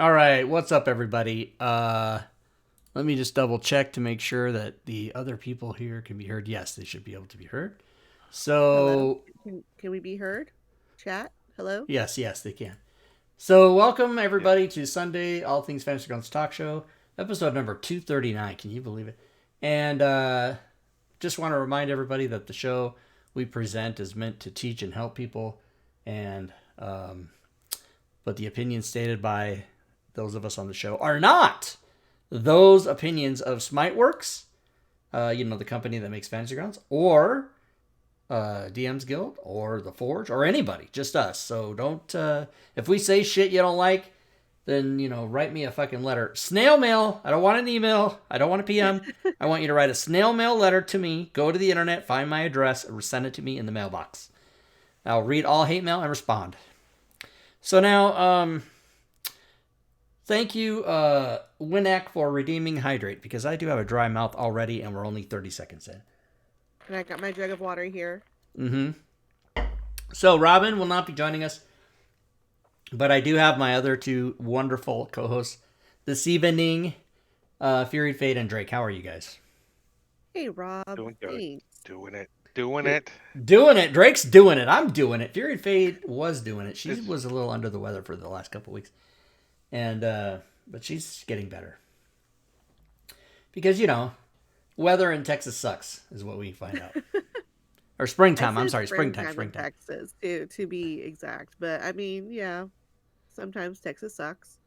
All right, what's up, everybody? Let me just double check to make sure that the other people here can be heard. Yes, they should be able to be heard. Hello. So, Can we be heard? Chat. Hello. yes, they can. So, welcome everybody to Sunday All Things Fantasy Grounds Talk Show, episode number 239. Can you believe it? And just want to remind everybody that the show we present is meant to teach and help people, and but the opinions stated by those of us on the show are not those opinions of Smiteworks, the company that makes Fantasy Grounds, or DM's Guild, or the Forge, or anybody, just us. So don't, if we say shit you don't like, then, write me a fucking letter. Snail mail. I don't want an email. I don't want a PM. I want you to write a snail mail letter to me. Go to the internet, find my address, and send it to me in the mailbox. I'll read all hate mail and respond. So now, thank you, Winak, for redeeming Hydrate, because I do have a dry mouth already, and we're only 30 seconds in. And I got my jug of water here. So Robin will not be joining us, but I do have my other two wonderful co-hosts this evening, Fury, Fade, and Drake. How are you guys? Hey, Rob. Doing good. Thanks. Doing it. Doing it. Doing it. Drake's doing it. I'm doing it. Fury Fade was doing it. She was a little under the weather for the last couple weeks, and but she's getting better because weather in Texas sucks, is what we find out. Or springtime. I'm sorry, springtime. In Texas, to be exact. But I mean, yeah, sometimes Texas sucks.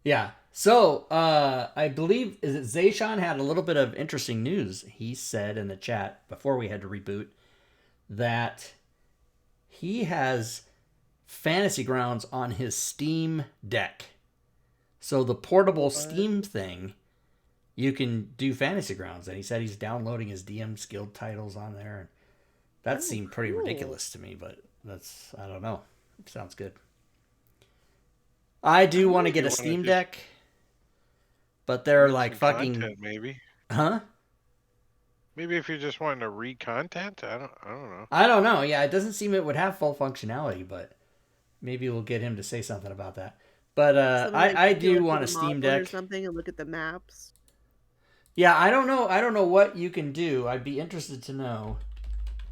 Yeah. So, I believe, is it Zayshawn had a little bit of interesting news. He said in the chat before we had to reboot that he has Fantasy Grounds on his Steam Deck. So the portable Steam thing, you can do Fantasy Grounds. And he said he's downloading his DM's Guild titles on there. And that seemed pretty ridiculous to me, but I don't know. It sounds good. I do want to get a Steam Deck, but they're like fucking content, maybe. Huh? Maybe if you're just wanting to read content, I don't know. I don't know. Yeah, it doesn't seem it would have full functionality, but maybe we'll get him to say something about that. But I do want a Steam Deck or something and look at the maps. Yeah, I don't know. I don't know what you can do. I'd be interested to know.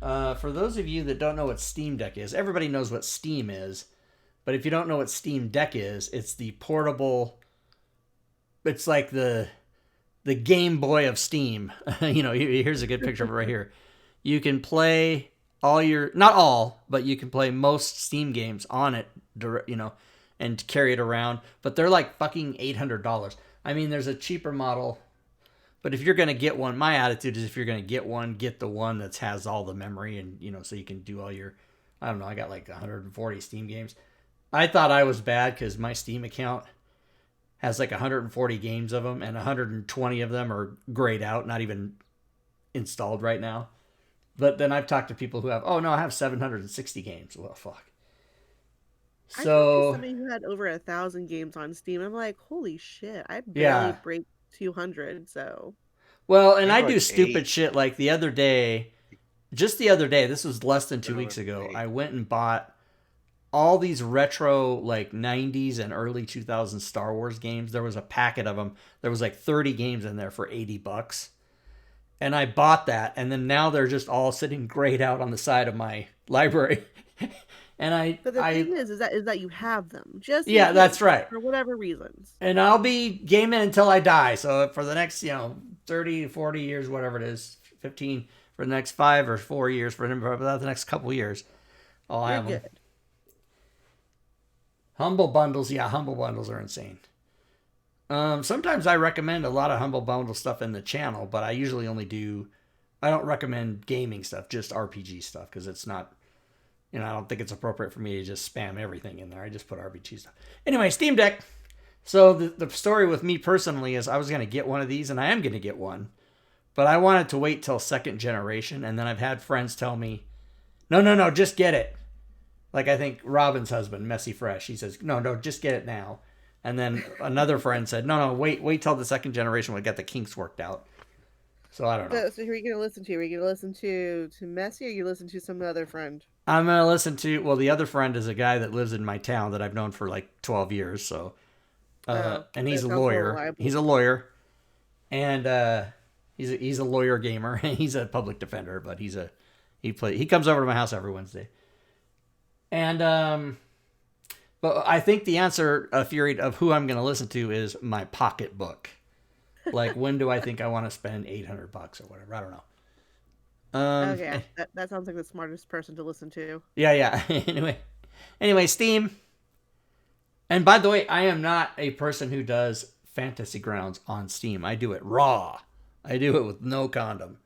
For those of you that don't know what Steam Deck is, everybody knows what Steam is. But if you don't know what Steam Deck is, it's the portable. It's like the Game Boy of Steam. Here's a good picture of it right here. You can play not all, but you can play most Steam games on it, and carry it around. But they're like fucking $800. I mean, there's a cheaper model. But if you're going to get one, my attitude is if you're going to get one, get the one that has all the memory and, so you can do all your, I don't know, I got like 140 Steam games. I thought I was bad because my Steam account has like 140 games of them and 120 of them are grayed out, not even installed right now. But then I've talked to people who have, oh no, I have 760 games. Well, fuck. So somebody who had over 1,000 games on Steam, I'm like, holy shit, I barely break 200. So. Well, and I do stupid shit like the other day. This was less than 2 weeks ago. I went and bought all these retro like 90s and early 2000s Star Wars games. There was a packet of them. There was like 30 games in there for $80. And I bought that, and then now they're just all sitting grayed out on the side of my library. But the thing is that you have them. That's right. For whatever reasons. And I'll be gaming until I die. So for the next, 30, 40 years, whatever it is, 15 for the next 5 or 4 years, for the next couple years, I'll have them. Humble bundles, Humble bundles are insane. Sometimes I recommend a lot of Humble Bundle stuff in the channel, but I usually I don't recommend gaming stuff, just RPG stuff, because it's not, I don't think it's appropriate for me to just spam everything in there. I just put RPG stuff. Anyway, Steam Deck. So the story with me personally is I was going to get one of these, and I am going to get one, but I wanted to wait till second generation, and then I've had friends tell me, no, just get it. Like I think Robin's husband, Messy Fresh, he says, no, just get it now. And then another friend said, no, wait till the second generation we get the kinks worked out. So I don't know. So who are you going to listen to? Are you going to listen to Messy, or you listen to some other friend? I'm gonna listen to. Well, the other friend is a guy that lives in my town that I've known for like 12 years. So, and he's That a sounds more lawyer. reliable. He's a lawyer, and he's a lawyer gamer. He's a public defender, but he comes over to my house every Wednesday. And but I think the answer, Fury, of who I'm gonna listen to is my pocketbook. Like, when do I think I want to spend $800 or whatever? I don't know. Okay, that sounds like the smartest person to listen to. Yeah. anyway, Steam. And by the way, I am not a person who does Fantasy Grounds on Steam. I do it raw. I do it with no condom.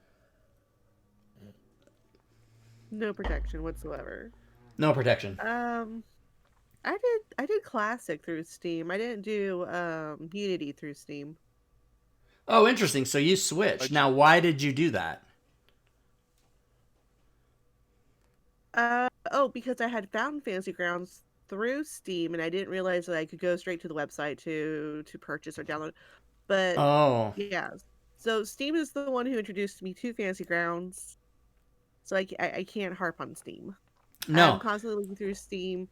No protection whatsoever. No protection. I did Classic through Steam. I didn't do Unity through Steam. Oh, interesting. So you switched. Now, why did you do that? Because I had found Fantasy Grounds through Steam, and I didn't realize that I could go straight to the website to purchase or download. But yeah, so Steam is the one who introduced me to Fantasy Grounds, so I can't harp on Steam. No, I'm constantly looking through Steam,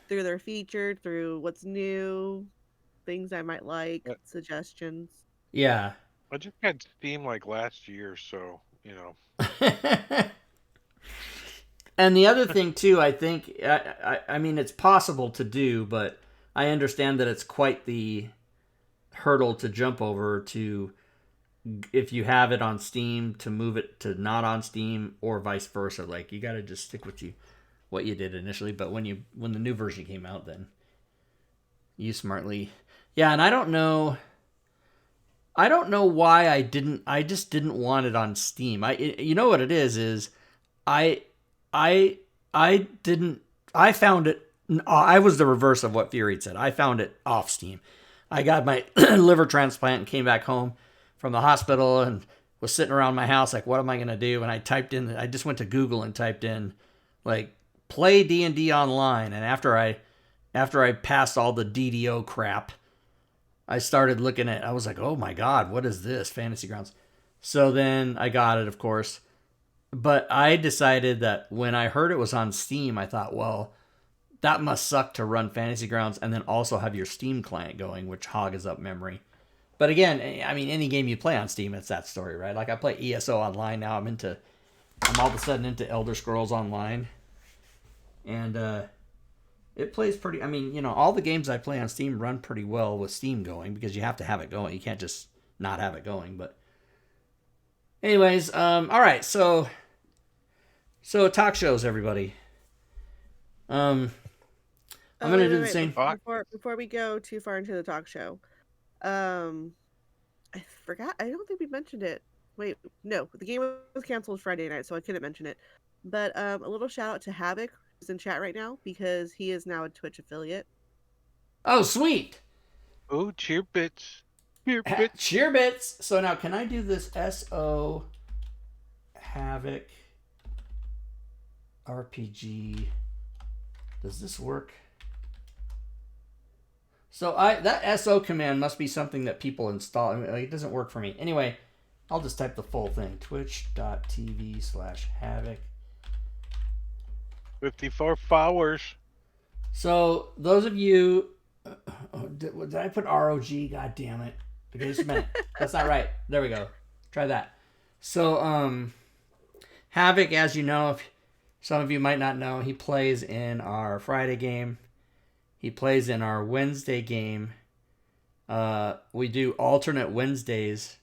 through their featured, through what's new, things I might like, suggestions. Yeah. I just had Steam like last year, so you know. And the other thing too, I think, I mean, it's possible to do, but I understand that it's quite the hurdle to jump over to, if you have it on Steam, to move it to not on Steam, or vice versa. Like, you got to just stick with what you did initially. But when the new version came out, then you smartly, yeah. And I don't know why I just didn't want it on Steam. You know what it is I found it. I was the reverse of what Fury said. I found it off Steam. I got my liver transplant and came back home from the hospital and was sitting around my house like, what am I going to do? And I just went to Google and typed in like play D&D online. And after I passed all the DDO crap, I started looking at, I was like, oh my God, what is this? Fantasy Grounds. So then I got it, of course. But I decided that when I heard it was on Steam, I thought, well, that must suck to run Fantasy Grounds and then also have your Steam client going, which hogs up memory. But again, I mean, any game you play on Steam, it's that story, right? Like, I play ESO Online now. I'm all of a sudden into Elder Scrolls Online. And it plays pretty, I mean, you know, all the games I play on Steam run pretty well with Steam going, because you have to have it going. You can't just not have it going. But anyways, all right, so talk shows, everybody. I'm gonna do the same. Before we go too far into the talk show, I forgot. I don't think we mentioned it. Wait, no, the game was canceled Friday night, so I couldn't mention it. But a little shout out to Havoc, who's in chat right now, because he is now a Twitch affiliate. Oh, sweet. Oh, cheer bits. Cheer bits. So now, can I do this SO Havoc RPG? Does this work? So that SO command must be something that people install. I mean, it doesn't work for me. Anyway, I'll just type the full thing. Twitch.tv/Havoc. 54 followers. So those of you, did I put ROG? God damn it! Okay, just a minute. That's not right. There we go. Try that. So Havoc, as you know, if some of you might not know, he plays in our Friday game. He plays in our Wednesday game. We do alternate Wednesdays.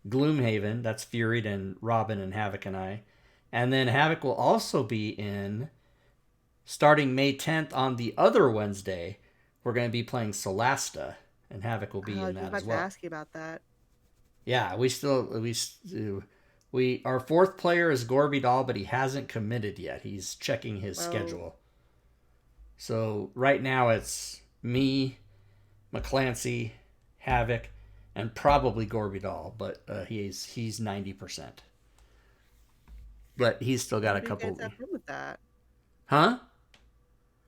Gloomhaven, that's Fury and Robin and Havoc and I. And then Havoc will also be in, starting May 10th on the other Wednesday, we're going to be playing Solasta. And Havoc will be in that as well. I was about to ask you about that. Yeah, our fourth player is Gorby Doll, but he hasn't committed yet. He's checking his schedule. So right now it's me, McClancy, Havoc, and probably Gorby Doll, but he's 90%. But he's still got a couple. You guys have fun with that. Huh?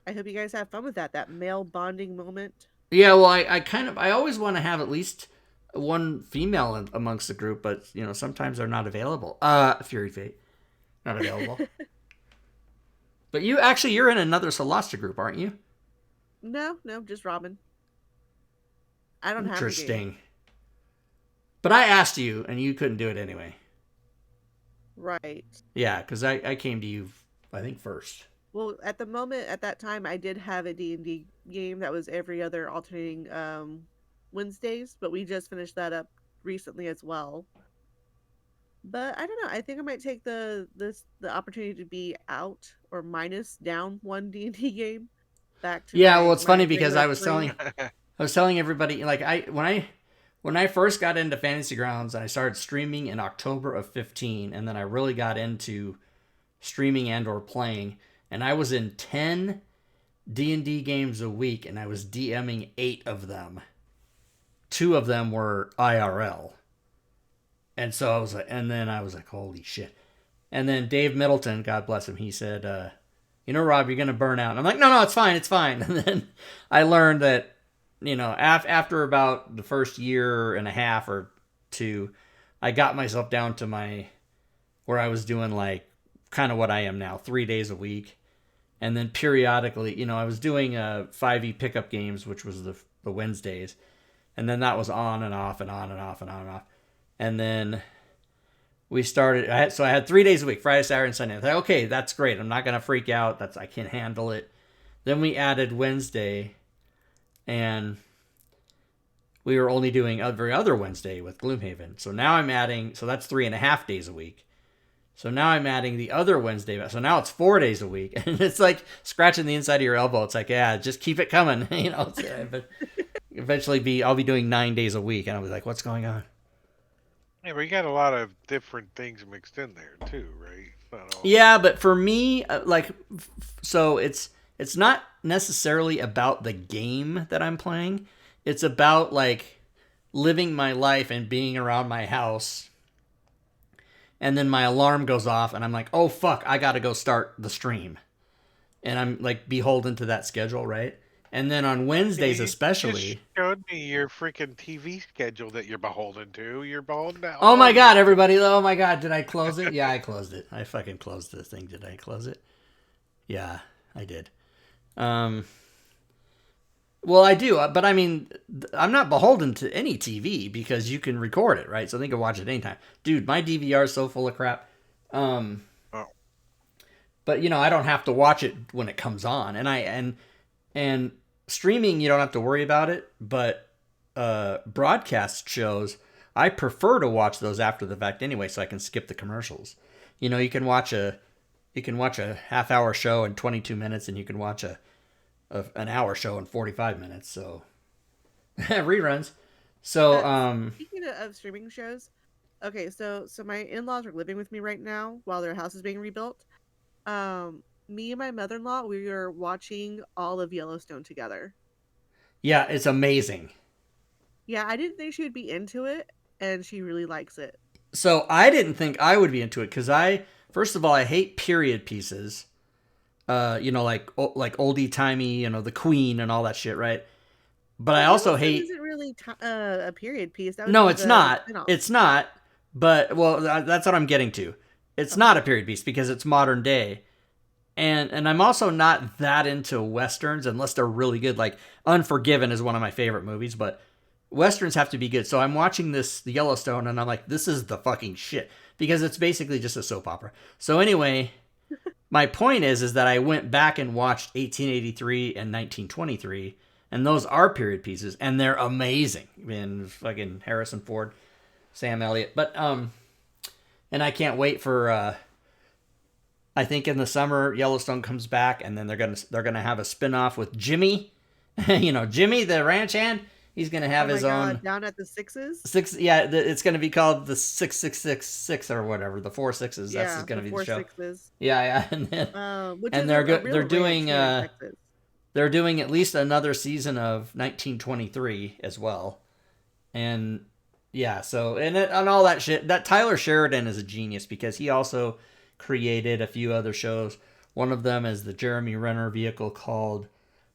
I hope you guys have fun with that male bonding moment. Yeah, well, I always want to have at least one female amongst the group, but you know, sometimes they're not available. Fury Fate, not available. But you're in another Solasta group, aren't you? No, just Robin. I don't have the game. Interesting. But I asked you, and you couldn't do it anyway. Right. Yeah, because I came to you, I think, first. Well, at that time, I did have a D&D game that was every other alternating Wednesdays, but we just finished that up recently as well. But I don't know. I think I might take the opportunity to be out or minus down one D&D game back to Yeah, my well, it's funny because regular I was telling everybody, like, when I first got into Fantasy Grounds and I started streaming in October of 15, and then I really got into streaming and or playing, and I was in 10 D&D games a week, and I was DMing 8 of them. 2 of them were IRL. And so I was like, holy shit. And then Dave Middleton, God bless him, he said, Rob, you're going to burn out. And I'm like, no, it's fine. And then I learned that, after about the first year and a half or 2, I got myself down to where I was doing like kind of what I am now, 3 days a week. And then periodically, I was doing 5e pickup games, which was the Wednesdays. And then that was on and off and on and off and on and off. And then we started, I had 3 days a week, Friday, Saturday, and Sunday. I thought, okay, that's great. I'm not going to freak out. I can handle it. Then we added Wednesday, and we were only doing every other Wednesday with Gloomhaven. So now so that's 3.5 days a week. So now I'm adding the other Wednesday. So now it's 4 days a week. And it's like scratching the inside of your elbow. It's like, yeah, just keep it coming. But eventually I'll be doing 9 days a week. And I'll be like, what's going on? Yeah, but you got a lot of different things mixed in there too, right? Not all... Yeah, but for me, so it's not necessarily about the game that I'm playing. It's about like living my life and being around my house. And then my alarm goes off and I'm like, oh fuck, I gotta go start the stream. And I'm like beholden to that schedule, right? And then on Wednesdays especially... You showed me your freaking TV schedule that you're beholden to. You're beholden to... Oh my god, everybody. Oh my god, did I close it? Yeah, I closed it. I fucking closed the thing. Did I close it? Yeah, I did. Well, I do, but I mean, I'm not beholden to any TV because you can record it, right? So they can watch it anytime. Dude, my DVR is so full of crap. But I don't have to watch it when it comes on, and streaming, you don't have to worry about it, but broadcast shows, I prefer to watch those after the fact anyway, so I can skip the commercials. You can watch a half-hour show in 22 minutes, and you can watch an hour show in 45 minutes. So reruns. So speaking of streaming shows, okay, so my in-laws are living with me right now while their house is being rebuilt. Me and my mother-in-law, we are watching all of Yellowstone together. Yeah, it's amazing. Yeah, I didn't think she would be into it, and she really likes it. So I didn't think I would be into it because first of all, I hate period pieces. Like oldie timey, the Queen and all that shit, right? But I also hate. Isn't really a period piece. No, it's not. Spin-off. It's not. But that's what I'm getting to. It's not a period piece because it's modern day. And I'm also not that into Westerns unless they're really good. Like Unforgiven is one of my favorite movies, but Westerns have to be good. So I'm watching the Yellowstone and I'm like, this is the fucking shit. Because it's basically just a soap opera. So anyway, my point is that I went back and watched 1883 and 1923, and those are period pieces, and they're amazing. And fucking Harrison Ford, Sam Elliott. But, and I can't wait for... I think in the summer Yellowstone comes back, and then they're gonna have a spin-off with Jimmy, Jimmy the ranch hand. He's gonna have his own down at the sixes. It's gonna be called the 6666 or whatever, the 4 6s. Yeah, that's gonna be the show. 6s. Yeah, and then they're doing at least another season of 1923 as well, and yeah, so and all that shit. That Tyler Sheridan is a genius because he also created a few other shows. One of them is the Jeremy Renner vehicle called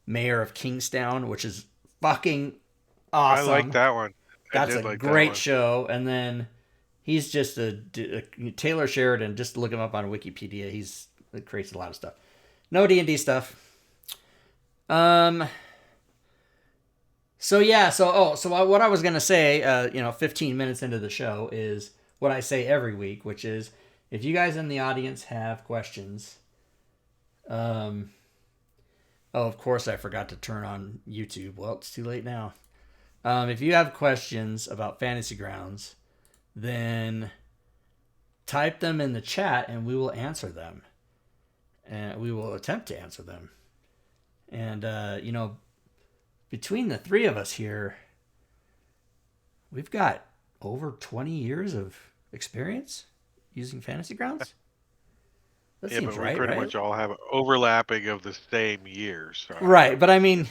Mayor of Kingstown, which is fucking awesome. I like that one. That's a great show. And then he's just Taylor Sheridan. Just look him up on Wikipedia. He creates a lot of stuff. No D&D stuff. So yeah, so what I was gonna say, 15 minutes into the show is what I say every week, which is if you guys in the audience have questions, oh, of course I forgot to turn on YouTube. Well, it's too late now. If you have questions about Fantasy Grounds, then type them in the chat and we will answer them, and we will attempt to answer them. And between the three of us here, we've got over 20 years of experience using Fantasy Grounds. That seems but we right, pretty right? much all have overlapping of the same years. So Right, but I mean,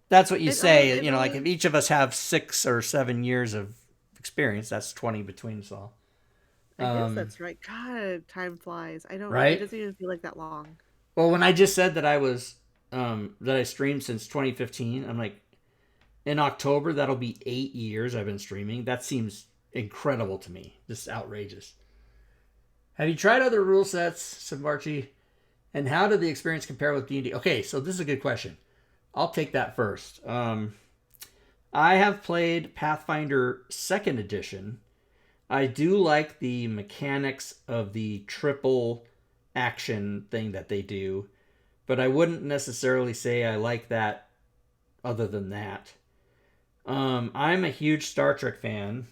that's what you It say. only- it Like if only- each of us have 6 or 7 years of experience, that's 20 between us all. I guess that's right. God, time flies. I don't. Right? It doesn't even feel like that long. Well, when I just said that I was that I streamed since 2015, I'm like, in October that'll be 8 years I've been streaming. That seems incredible to me. Just outrageous. Have you tried other rule sets, said Marchie? And how did the experience compare with D&D? Okay, so this is a good question. I'll take that first. I have played Pathfinder 2nd Edition. I do like the mechanics of the triple action thing that they do, but I wouldn't necessarily say I like that other than that. I'm a huge Star Trek fan.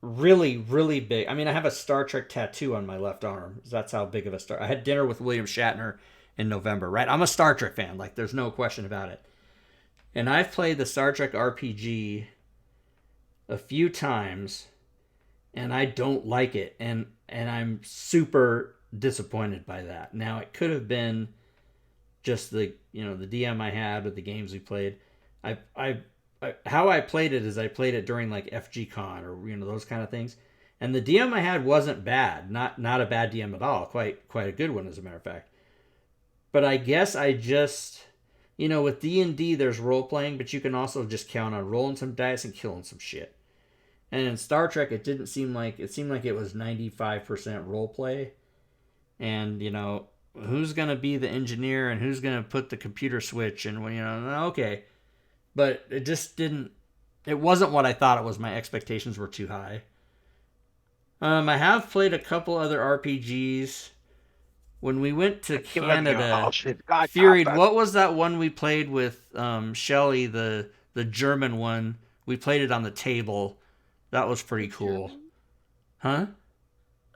Really, really big. I mean, I have a Star Trek tattoo on my left arm. That's how big of a Star. I had dinner with William Shatner in November, right? I'm a Star Trek fan. Like, there's no question about it. And I've played the Star Trek RPG a few times, and I don't like it, and I'm super disappointed by that. Now, it could have been just the DM I had or the games we played. How I played it is I played it during like FGCon or those kind of things, and the DM I had wasn't bad, not a bad DM at all, quite a good one as a matter of fact. But I guess I just with D&D there's role playing, but you can also just count on rolling some dice and killing some shit. And in Star Trek it seemed like it was 95% role play, and who's gonna be the engineer and who's gonna put the computer switch and okay. But it just didn't. It wasn't what I thought it was. My expectations were too high. I have played a couple other RPGs. When we went to Canada, Fury, what was that one we played with Shelley, the German one? We played it on the table. That was pretty cool. German? Huh?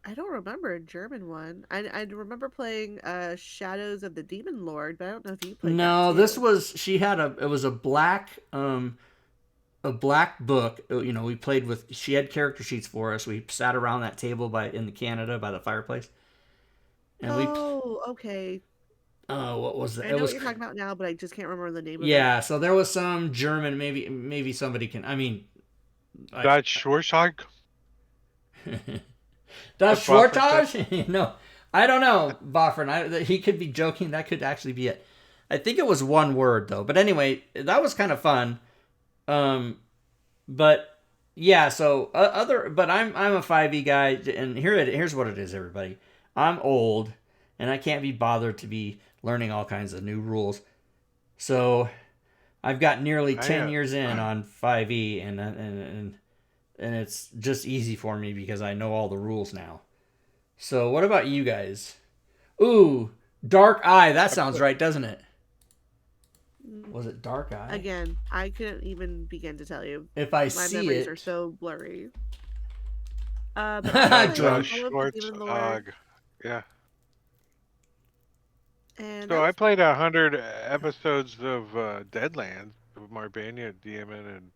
I don't remember a German one. I remember playing Shadows of the Demon Lord, but I don't know if you played No, that too. this was it was a black book. We played with. She had character sheets for us. We sat around that table in Canada by the fireplace. And okay. Oh, what was it? I know what you're talking about now, but I just can't remember the name of it. Yeah, so there was some German. Maybe somebody can. I mean, Dutch Schwarzschild. Dutch Schwarzschild? No, I don't know, Boffin. He could be joking. That could actually be it. I think it was one word though. But anyway, that was kind of fun. But yeah, so but I'm a 5e guy, and here's what it is, everybody. I'm old, and I can't be bothered to be learning all kinds of new rules. So I've got nearly 10 years in on 5e, and it's just easy for me because I know all the rules now. So what about you guys? Ooh, Dark Eye. That sounds right, doesn't it? Was it Dark Eye? Again, I couldn't even begin to tell you. If I My see memories it, are so blurry. But I Dutch played Schwarzschild. Yeah. And so I played 100 episodes of Deadlands with Marbania DMing, and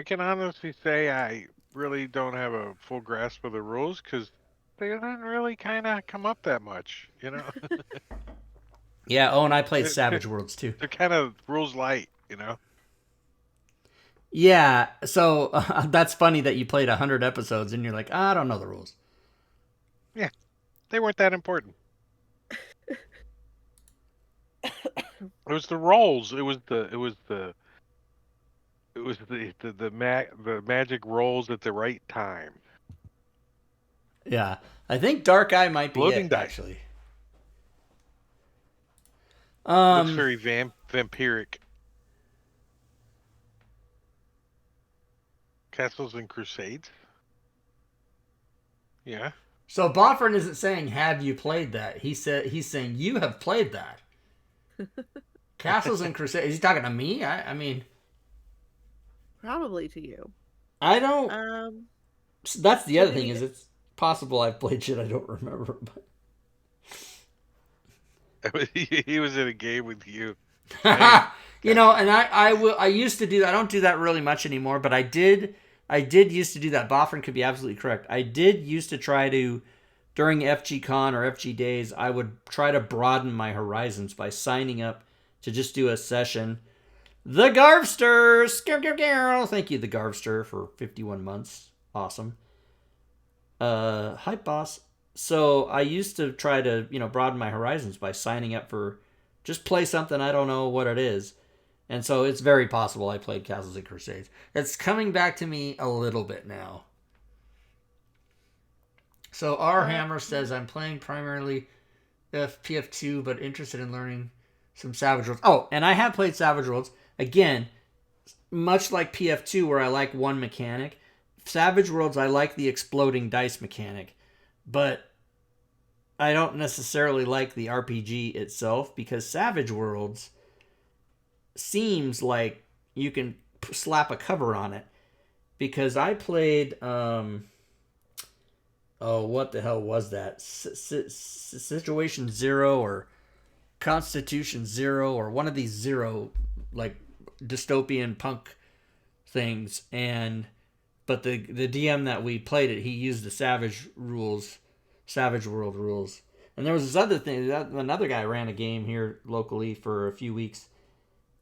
I can honestly say I really don't have a full grasp of the rules because they didn't really kind of come up that much, Yeah, and I played Savage Worlds too. They're kind of rules light, Yeah, so that's funny that you played 100 episodes and you're like, I don't know the rules. Yeah, they weren't that important. It was the rolls. It was the magic rolls at the right time. Yeah, I think Dark Eye might be Loading it, dice. actually. Looks very vampiric. Castles and Crusades. Yeah. So Boffin isn't saying have you played that. He's saying you have played that. Castles and Crusades. Is he talking to me? I mean, probably to you. I don't. That's the other thing is it's possible I've played shit I don't remember. But he was in a game with you. You know, and I used to do that. I don't do that really much anymore, but I did used to do that. Boffin could be absolutely correct. I did used to try to, during FG Con or FG days, I would try to broaden my horizons by signing up to just do a session. The Garvster! Thank you, the Garvster, for 51 months. Awesome. Hi, boss. So I used to try to, broaden my horizons by signing up for just play something I don't know what it is. And so it's very possible I played Castles and Crusades. It's coming back to me a little bit now. So R Hammer says, I'm playing primarily PF2, but interested in learning some Savage Worlds. Oh, and I have played Savage Worlds. Again, much like PF2 where I like one mechanic, Savage Worlds I like the exploding dice mechanic. But I don't necessarily like the RPG itself because Savage Worlds seems like you can slap a cover on it. Because I played, what the hell was that? Situation Zero or Constitution Zero or one of these Zero, like, dystopian punk things. But the DM that we played it, he used the Savage World rules. And there was this other thing. Another guy ran a game here locally for a few weeks.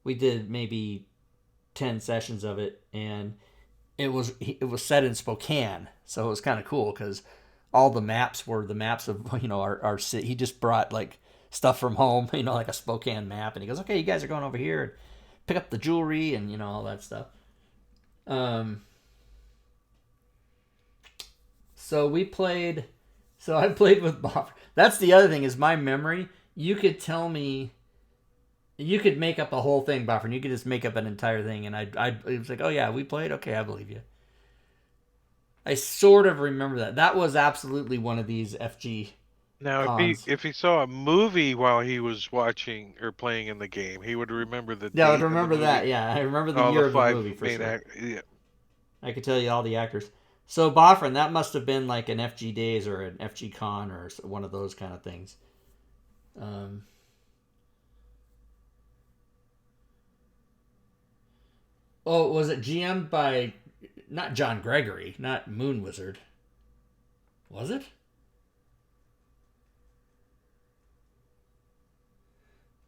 We did maybe 10 sessions of it, and it was set in Spokane, so it was kind of cool because all the maps were the maps of our city. He just brought like stuff from home, like a Spokane map, and he goes, "Okay, you guys are going over here and pick up the jewelry and all that stuff." So we played. So I played with Bob. That's the other thing is my memory. You could tell me. You could make up a whole thing, Buffer, and you could just make up an entire thing, and it was like, oh yeah, we played? Okay, I believe you. I sort of remember that. That was absolutely one of these FG Now, cons. if he saw a movie while he was watching or playing in the game, he would remember the Yeah, I date would remember of the that, movie, yeah. I remember the all year the of the five movie, for main sure. yeah. I could tell you all the actors. So, Boffrin, that must have been like an FG Days or an FG Con or one of those kind of things. Oh, was it GM'd by not John Gregory, not Moon Wizard? Was it?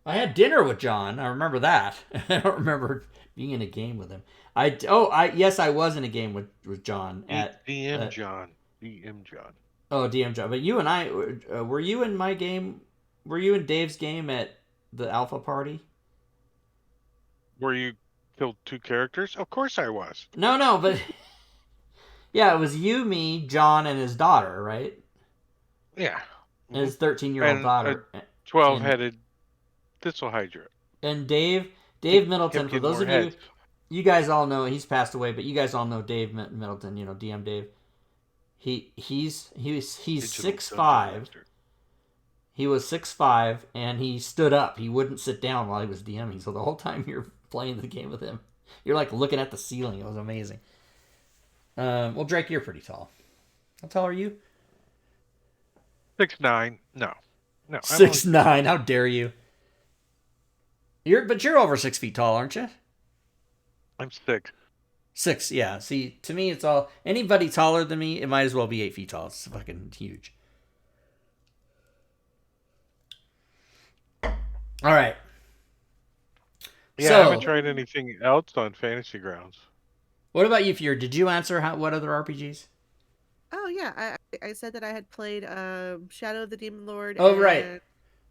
I had dinner with John. I remember that. I don't remember being in a game with him. Yes, I was in a game with John at DM John. Oh, DM John. But you and I were you in my game? Were you in Dave's game at the Alpha Party? Where you killed two characters? Of course I was. No, but yeah, it was you, me, John, and his daughter, right? Yeah. And his 13-year-old daughter. A 12-headed Thistle Hydra. And Dave Middleton, for those of heads. you guys all know, he's passed away, but you guys all know Dave Middleton, DM Dave. He's 6'5". He was 6'5", and he stood up. He wouldn't sit down while he was DMing. So the whole time you're playing the game with him, you're like looking at the ceiling. It was amazing. Well, Drake, you're pretty tall. How tall are you? 6'9". No. 6'9". How dare you? You're over 6 feet tall, aren't you? I'm 6. 6, yeah. See, to me, it's all anybody taller than me. It might as well be 8 feet tall. It's fucking huge. All right. Yeah, so, I haven't tried anything else on Fantasy Grounds. What about you, Fior? Did you answer what other RPGs? Oh yeah, I said that I had played Shadow of the Demon Lord. Oh right.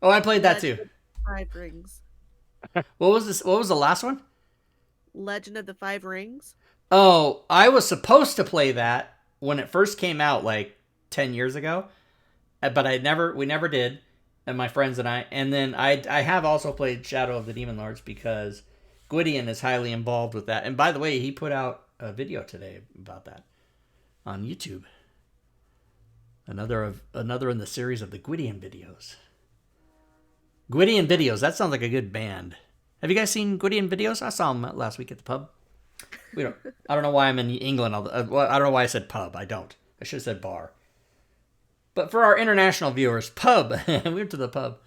Oh, I played that too. 5 Rings. What was this? What was the last one? Legend of the 5 Rings. Oh, I was supposed to play that when it first came out, like 10 years ago, but we never did. and my friends and I. And then I have also played Shadow of the Demon Lords because Gwydion is highly involved with that. And by the way, he put out a video today about that on YouTube. Another in the series of the Gwydion videos. Gwydion videos. That sounds like a good band. Have you guys seen Gwydion videos? I saw them last week at the pub. I don't know why I'm in England. I don't know why I said pub. I don't. I should have said bar. But for our international viewers, pub. We went to the pub.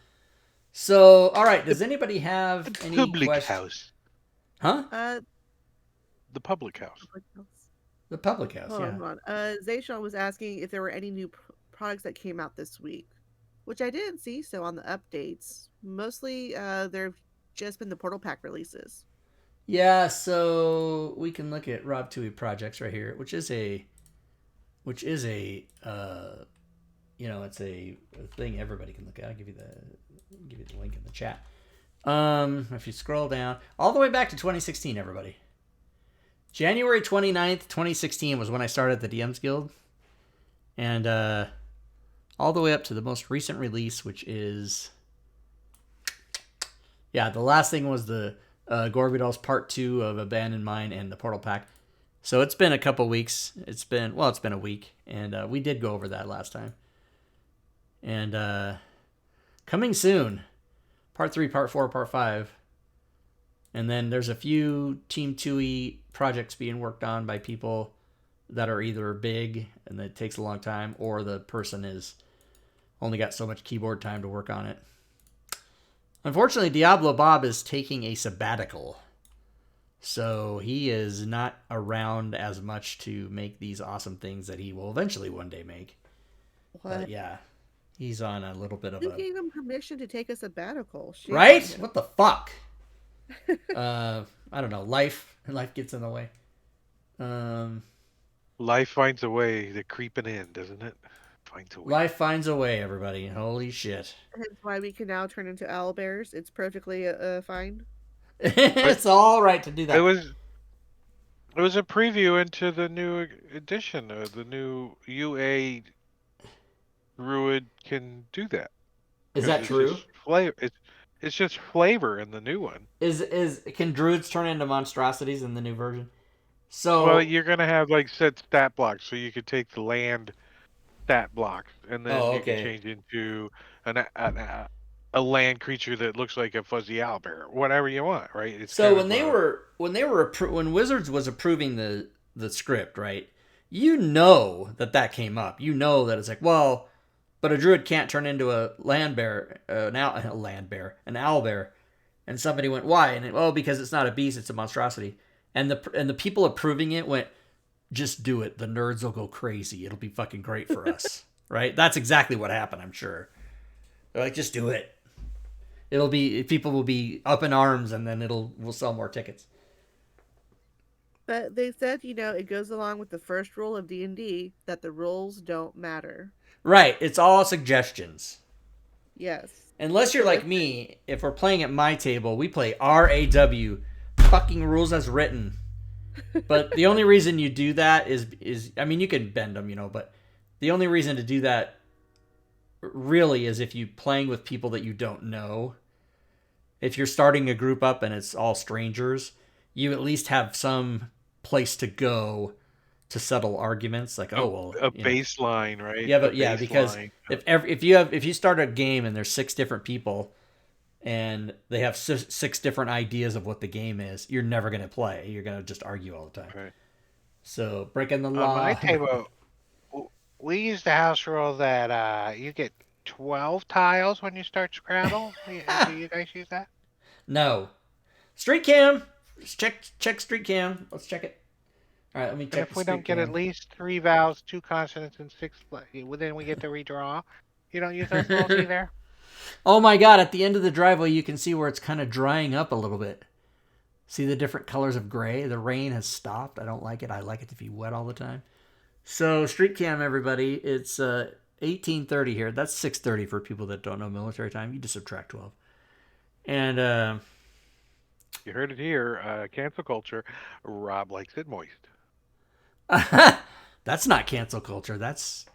So, all right. Does anybody have any public questions? house? Huh? The public house. The public house. Hold yeah. on. Zayshawn was asking if there were any new products that came out this week, which I didn't see. So on the updates, mostly there've just been the Portal Pack releases. Yeah, so we can look at Rob Twohy projects right here, which is a it's a thing everybody can look at. I'll give you the link in the chat. If you scroll down all the way back to 2016, everybody. January 29th, 2016 was when I started the DMs Guild. And all the way up to the most recent release, which is the last thing was the Gorbidol's Part 2 of Abandoned Mine and the Portal Pack. So it's been a couple weeks. It's been a week. And we did go over that last time. And coming soon, Part 3, Part 4, Part 5. And then there's a few Team Twohy projects being worked on by people that are either big and that takes a long time, or the person is only got so much keyboard time to work on it. Unfortunately, Diablo Bob is taking a sabbatical. So he is not around as much to make these awesome things that he will eventually one day make. What? But yeah, he's on a little bit of Who gave him permission to take a sabbatical? Right? What the fuck? I don't know. Life gets in the way. Life finds a way to creeping in, doesn't it? Life finds a way, everybody. Holy shit. That's why we can now turn into owlbears. It's perfectly fine. It's all right to do that. It was a preview into the new edition. The new UA Druid can do that. Is that true? It's just flavor in the new one. Can druids turn into monstrosities in the new version? So well, you're gonna have like set stat blocks, so you could take the land stat blocks, and then you can change into a land creature that looks like a fuzzy owlbear, whatever you want, right? It's so when Wizards was approving the script, right? You know that came up. You know that it's like, well, but a druid can't turn into a land bear, an owlbear. And somebody went, why? And because it's not a beast, it's a monstrosity. And the people approving it went, just do it. The nerds will go crazy. It'll be fucking great for us. Right? That's exactly what happened, I'm sure. They're like, just do it. People will be up in arms, and then we'll sell more tickets. But they said, it goes along with the first rule of D&D that the rules don't matter. Right. It's all suggestions. Yes. Unless you're like me, if we're playing at my table, we play RAW, fucking rules as written. But the only reason you do that is I mean, you can bend them, but the only reason to do that really is if you're playing with people that you don't know. If you're starting a group up and it's all strangers, you at least have some place to go to settle arguments. Like, baseline, right? Yeah, because if you start a game and there's 6 different people and they have 6 different ideas of what the game is, you're never going to play. You're going to just argue all the time. Right. So breaking the law. On my table, we use the house rule that you get 12 tiles when you start Scrabble. Do you guys use that? No. Street Cam. Check Street Cam. Let's check it. All right, let me check. And if we don't get at least 3 vowels, 2 consonants, and 6, then we get to redraw. You don't use those rules either? Oh my god, at the end of the driveway, you can see where it's kind of drying up a little bit. See the different colors of gray? The rain has stopped. I don't like it. I like it to be wet all the time. So, Street Cam, everybody, it's 18:30 here. That's 6:30 for people that don't know military time. You just subtract 12. And, you heard it here. Cancel culture. Rob likes it moist. That's not cancel culture. That's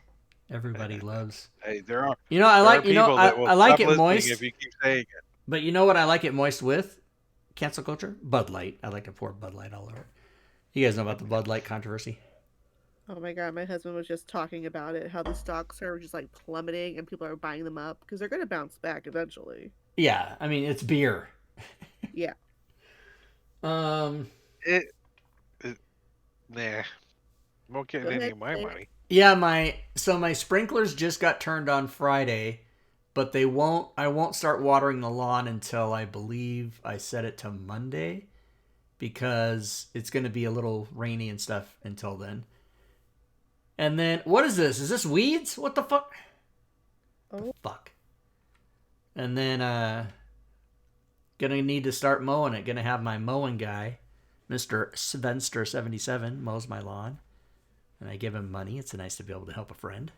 Everybody loves. Hey, there are I will like stop it listening moist. if you keep saying it. But you know what I like it moist with? Cancel culture? Bud Light. I like to pour Bud Light all over it. You guys know about the Bud Light controversy? Oh my god, my husband was just talking about it, how the stocks are just like plummeting and people are buying them up because they're going to bounce back eventually. Yeah, I mean, it's beer. Yeah. Um, it nah, won't get Go any ahead, of my say it. money. yeah, my sprinklers just got turned on Friday, but I won't start watering the lawn until I believe I set it to Monday because it's going to be a little rainy and stuff until then. And then what is this? Is this weeds? What the fuck? Oh. Fuck. And then gonna need to start mowing it. Gonna have my mowing guy, Mr. Svenster77, mows my lawn. And I give him money. It's nice to be able to help a friend.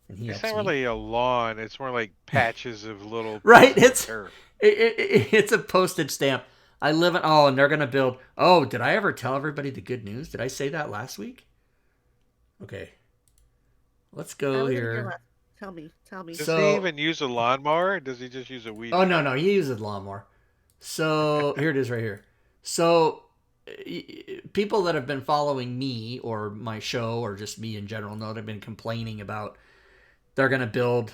And he It's helps not me. really a lawn. It's more like patches of little Right? pieces of turf. It's a postage stamp. I live in. Oh, and they're gonna build. Oh, did I ever tell everybody the good news? Did I say that last week? Okay. Let's go here. Tell me. Does he even use a lawnmower? Or does he just use a weed? Oh, no, he uses a lawnmower. So here it is right here. So people that have been following me or my show or just me in general know they've been complaining about they're going to build.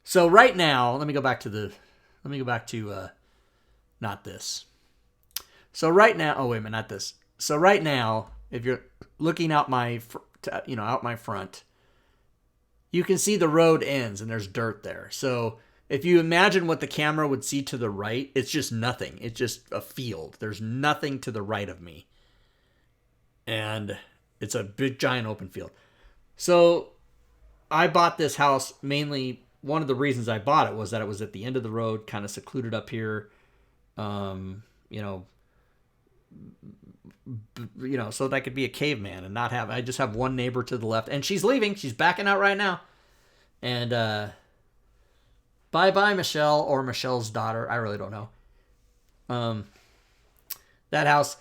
So right now, let me go back to not this. So right now, oh wait a minute, not this. So right now, if you're looking out my front, you can see the road ends and there's dirt there. So if you imagine what the camera would see to the right, it's just nothing. It's just a field. There's nothing to the right of me. And it's a big, giant open field. So I bought this house mainly, one of the reasons I bought it was that it was at the end of the road, kind of secluded up here. So that I could be a caveman and not have, I just have one neighbor to the left and she's leaving. She's backing out right now. And, bye-bye Michelle or Michelle's daughter. I really don't know. That house,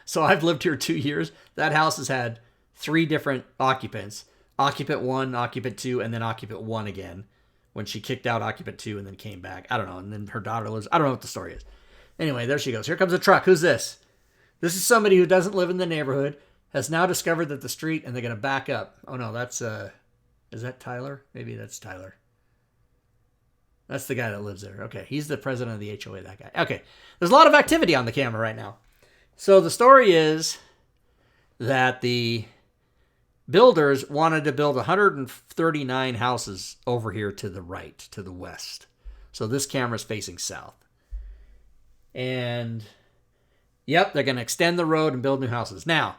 so I've lived here 2 years. That house has had 3 different occupants. Occupant 1, occupant 2, and then occupant 1 again. When she kicked out occupant 2 and then came back. I don't know. And then her daughter lives, I don't know what the story is. Anyway, there she goes. Here comes a truck. Who's this? This is somebody who doesn't live in the neighborhood, has now discovered that the street, and they're going to back up. Oh no, that's, is that Tyler? Maybe that's Tyler. That's the guy that lives there. Okay, he's the president of the HOA, that guy. Okay, there's a lot of activity on the camera right now. So the story is that the builders wanted to build 139 houses over here to the right, to the west. So this camera's facing south. And, yep, they're going to extend the road and build new houses. Now,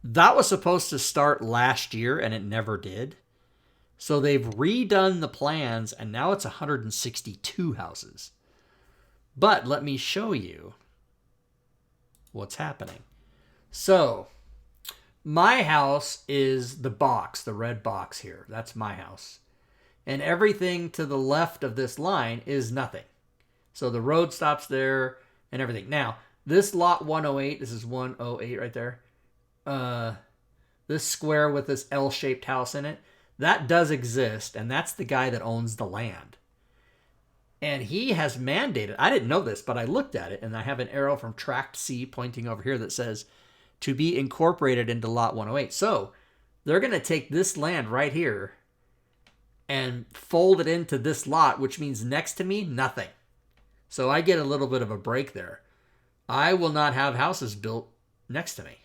that was supposed to start last year, and it never did. So they've redone the plans, and now it's 162 houses. But let me show you what's happening. So, my house is the box, the red box here. That's my house. And everything to the left of this line is nothing. So the road stops there and everything. Now, this lot 108, this is 108 right there. This square with this L-shaped house in it, that does exist, and that's the guy that owns the land. And he has mandated, I didn't know this, but I looked at it, and I have an arrow from Tract C pointing over here that says, to be incorporated into lot 108. So, they're going to take this land right here and fold it into this lot, which means next to me, nothing. So I get a little bit of a break there. I will not have houses built next to me,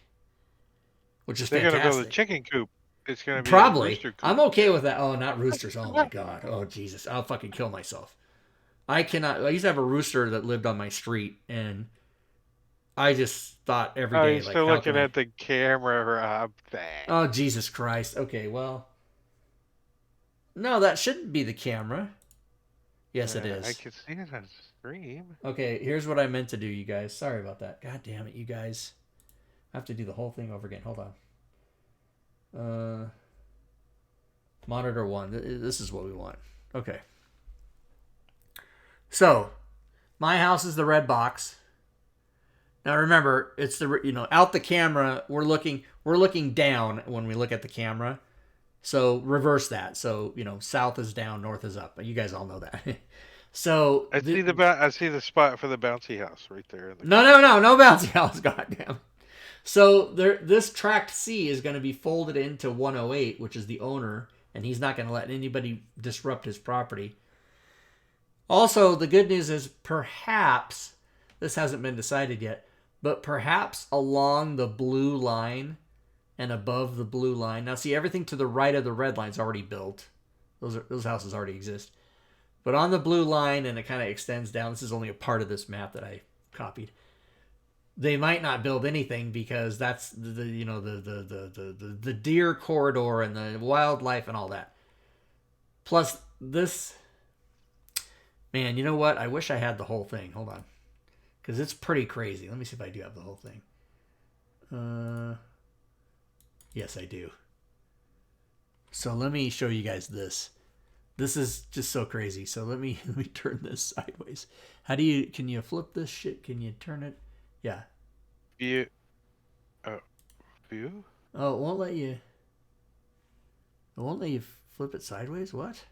which is fantastic. They're going to build a chicken coop. It's going to be probably a rooster coop. I'm okay with that. Oh, not roosters. Oh my god. Oh Jesus. I'll fucking kill myself. I cannot. I used to have a rooster that lived on my street, and I just thought every day. You're still looking at the camera, Rob. Oh Jesus Christ. Okay, well, no, that shouldn't be the camera. Yes, it is. I can see it on stream. Okay, here's what I meant to do, you guys. Sorry about that. God damn it, you guys. I have to do the whole thing over again. Hold on. Monitor 1. This is what we want. Okay. So, my house is the red box. Now remember, it's the out the camera. We're looking down when we look at the camera. So reverse that. So, south is down, north is up. You guys all know that. So I see the spot for the bouncy house right there in the no, corner. no bouncy house, goddamn. So this tract C is going to be folded into 108, which is the owner, and he's not going to let anybody disrupt his property. Also, the good news is perhaps, this hasn't been decided yet, but perhaps along the blue line and above the blue line. Now, see, everything to the right of the red line is already built. Those houses already exist. But on the blue line, and it kind of extends down, this is only a part of this map that I copied. They might not build anything because that's the deer corridor and the wildlife and all that. Plus this, man, you know what? I wish I had the whole thing. Hold on, because it's pretty crazy. Let me see if I do have the whole thing. Yes, I do. So let me show you guys this. This is just so crazy. So let me turn this sideways. Can you flip this shit? Can you turn it? Yeah. View. View? Oh, it won't let you. It won't let you flip it sideways? What?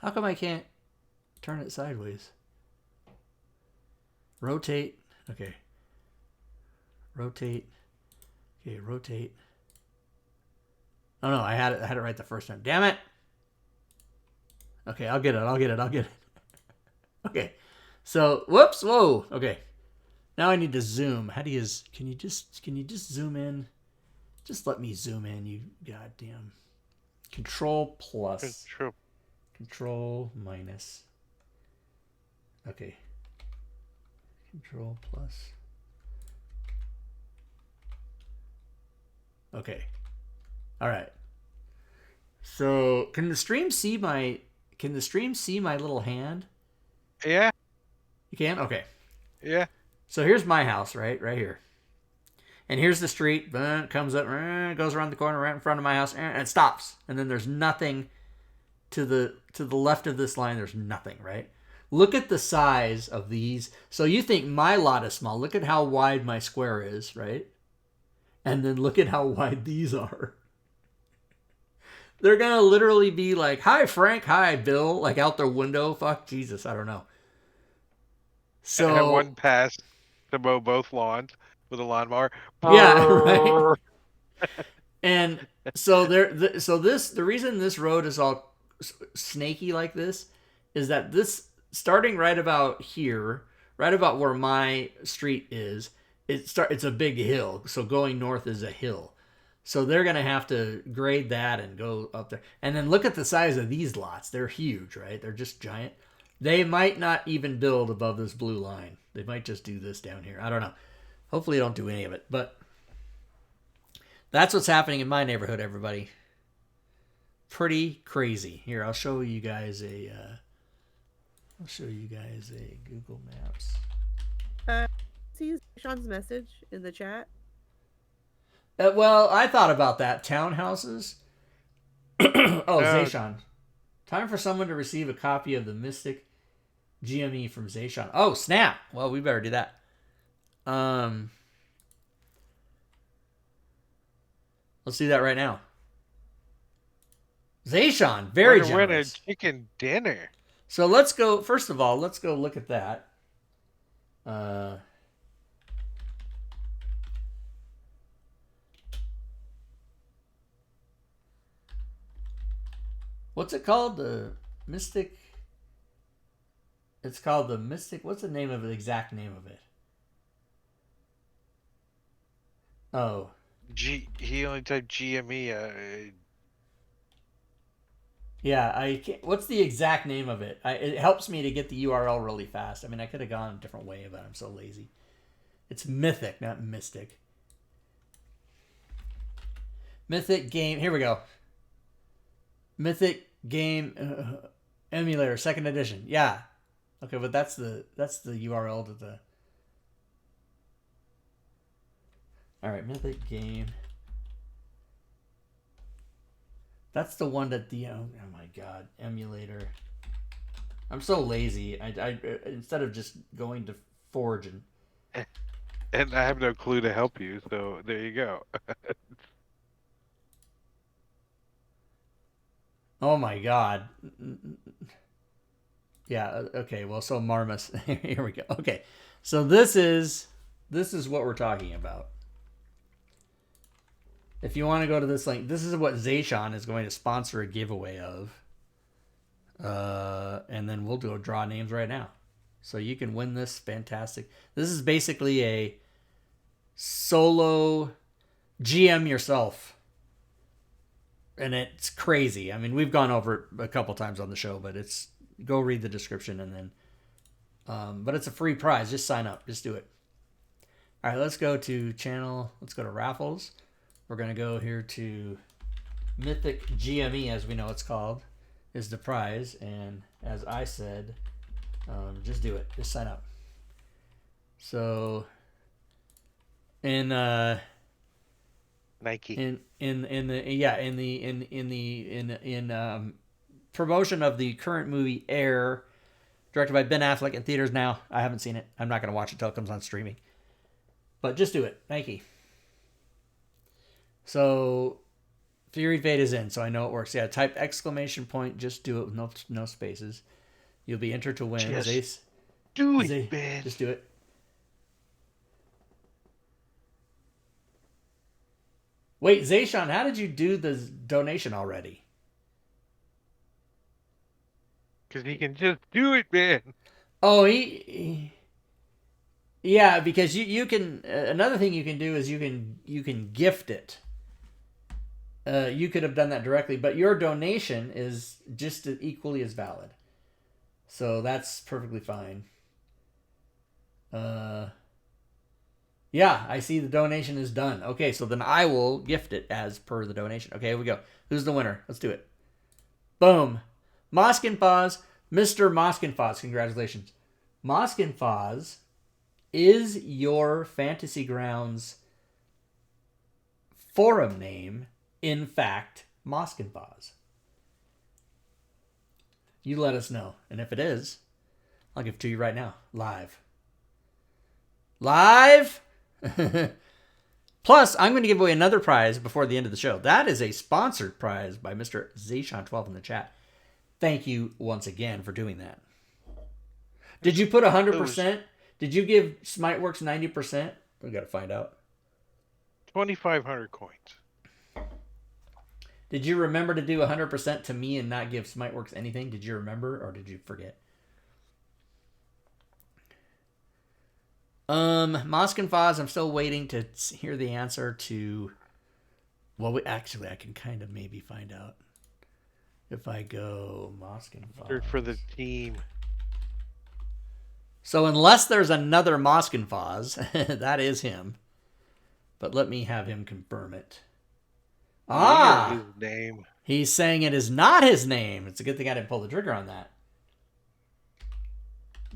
How come I can't turn it sideways? Rotate. Okay. Rotate. Okay, rotate. Oh no, I had it right the first time. Damn it. Okay, I'll get it. Okay. So, whoops, whoa. Okay. Now I need to zoom. Can you just zoom in? Just let me zoom in, you goddamn. Control plus. Control minus. Okay. Control plus. Okay. All right. So, can the stream see my little hand? Yeah. You can? Okay. Yeah. So here's my house, right here. And here's the street. It comes up, goes around the corner right in front of my house, and it stops. And then there's nothing to the left of this line. There's nothing, right? Look at the size of these. So you think my lot is small. Look at how wide my square is, right? And then look at how wide these are. They're going to literally be like, hi, Frank. Hi, Bill. Like out their window. Fuck Jesus. I don't know. So I have one pass to mow both lawns with a lawnmower. Yeah, right. And so the reason this road is all snaky like this is that this starting right about here, right about where my street is, it's a big hill. So going north is a hill. So they're going to have to grade that and go up there. And then look at the size of these lots. They're huge, right? They're just giant. They might not even build above this blue line. They might just do this down here. I don't know. Hopefully, don't do any of it. But that's what's happening in my neighborhood, everybody. Pretty crazy. Here, I'll show you guys a Google Maps. See Sean's message in the chat? Well, I thought about that. Townhouses. Zayshawn. Time for someone to receive a copy of the Mystic GME from Zayshawn. Oh, snap. Well, we better do that. Let's do that right now. Zayshawn, very generous. Win a chicken dinner. So let's go. First of all, let's go look at that. What's it called? The Mystic. It's called the Mystic. What's the name of it? Exact name of it? Oh. He only typed GME. Yeah, I can't. What's the exact name of it? It helps me to get the URL really fast. I mean, I could have gone a different way, but I'm so lazy. It's Mythic, not Mystic. Mythic game. Here we go. Mythic game emulator, 2nd edition. Yeah. Okay, but that's the URL to the. All right, Mythic game. That's the one that the oh my god, emulator. I'm so lazy. I instead of just going to Forge and I have no clue to help you, so there you go. Oh my god. Yeah, okay, well, so Marmus. Here we go. Okay, so this is what we're talking about. If you want to go to this link, this is what Zayshawn is going to sponsor a giveaway of. And then we'll do a draw names right now. So you can win this fantastic. This is basically a solo GM yourself. And it's crazy. I mean, we've gone over it a couple times on the show, but it's, go read the description and then, but it's a free prize. Just sign up. Just do it. All right, let's go to channel. Let's go to raffles. We're going to go here to Mythic GME, as we know it's called, is the prize. And as I said, just do it. Just sign up. So in Nike. In promotion of the current movie Air, directed by Ben Affleck, in theaters now. I haven't seen it. I'm not going to watch it till it comes on streaming. But just do it. Nike. So Fury Fate is in, so I know it works. Yeah, type exclamation point. Just do it with no spaces. You'll be entered to win. Just do it, man. Just do it. Wait, Zayshawn, how did you do the donation already? Because he can just do it, man. Oh, yeah, because you can. Another thing you can do is you can gift it. You could have done that directly, but your donation is just equally as valid. So that's perfectly fine. Yeah, I see the donation is done. Okay, so then I will gift it as per the donation. Okay, here we go. Who's the winner? Let's do it. Boom. Moskinfaz, Mr. Moskinfaz. Congratulations. Moskinfaz is your Fantasy Grounds forum name, in fact, Moskinfaz? You let us know. And if it is, I'll give it to you right now. Live. Plus, I'm going to give away another prize before the end of the show. That is a sponsored prize by Mr. Zayshawn12 in the chat. Thank you once again for doing that. Did you put 100%? Did you give Smiteworks 90%? We got to find out. 2,500 coins. Did you remember to do 100% to me and not give Smiteworks anything? Did you remember or did you forget? Moskinfaz, I'm still waiting to hear the answer to... Well, actually, I can kind of maybe find out. If I go Moskinfaz. Search for the team. So unless there's another Moskinfaz, that is him. But let me have him confirm it. His name. He's saying it is not his name. It's a good thing I didn't pull the trigger on that.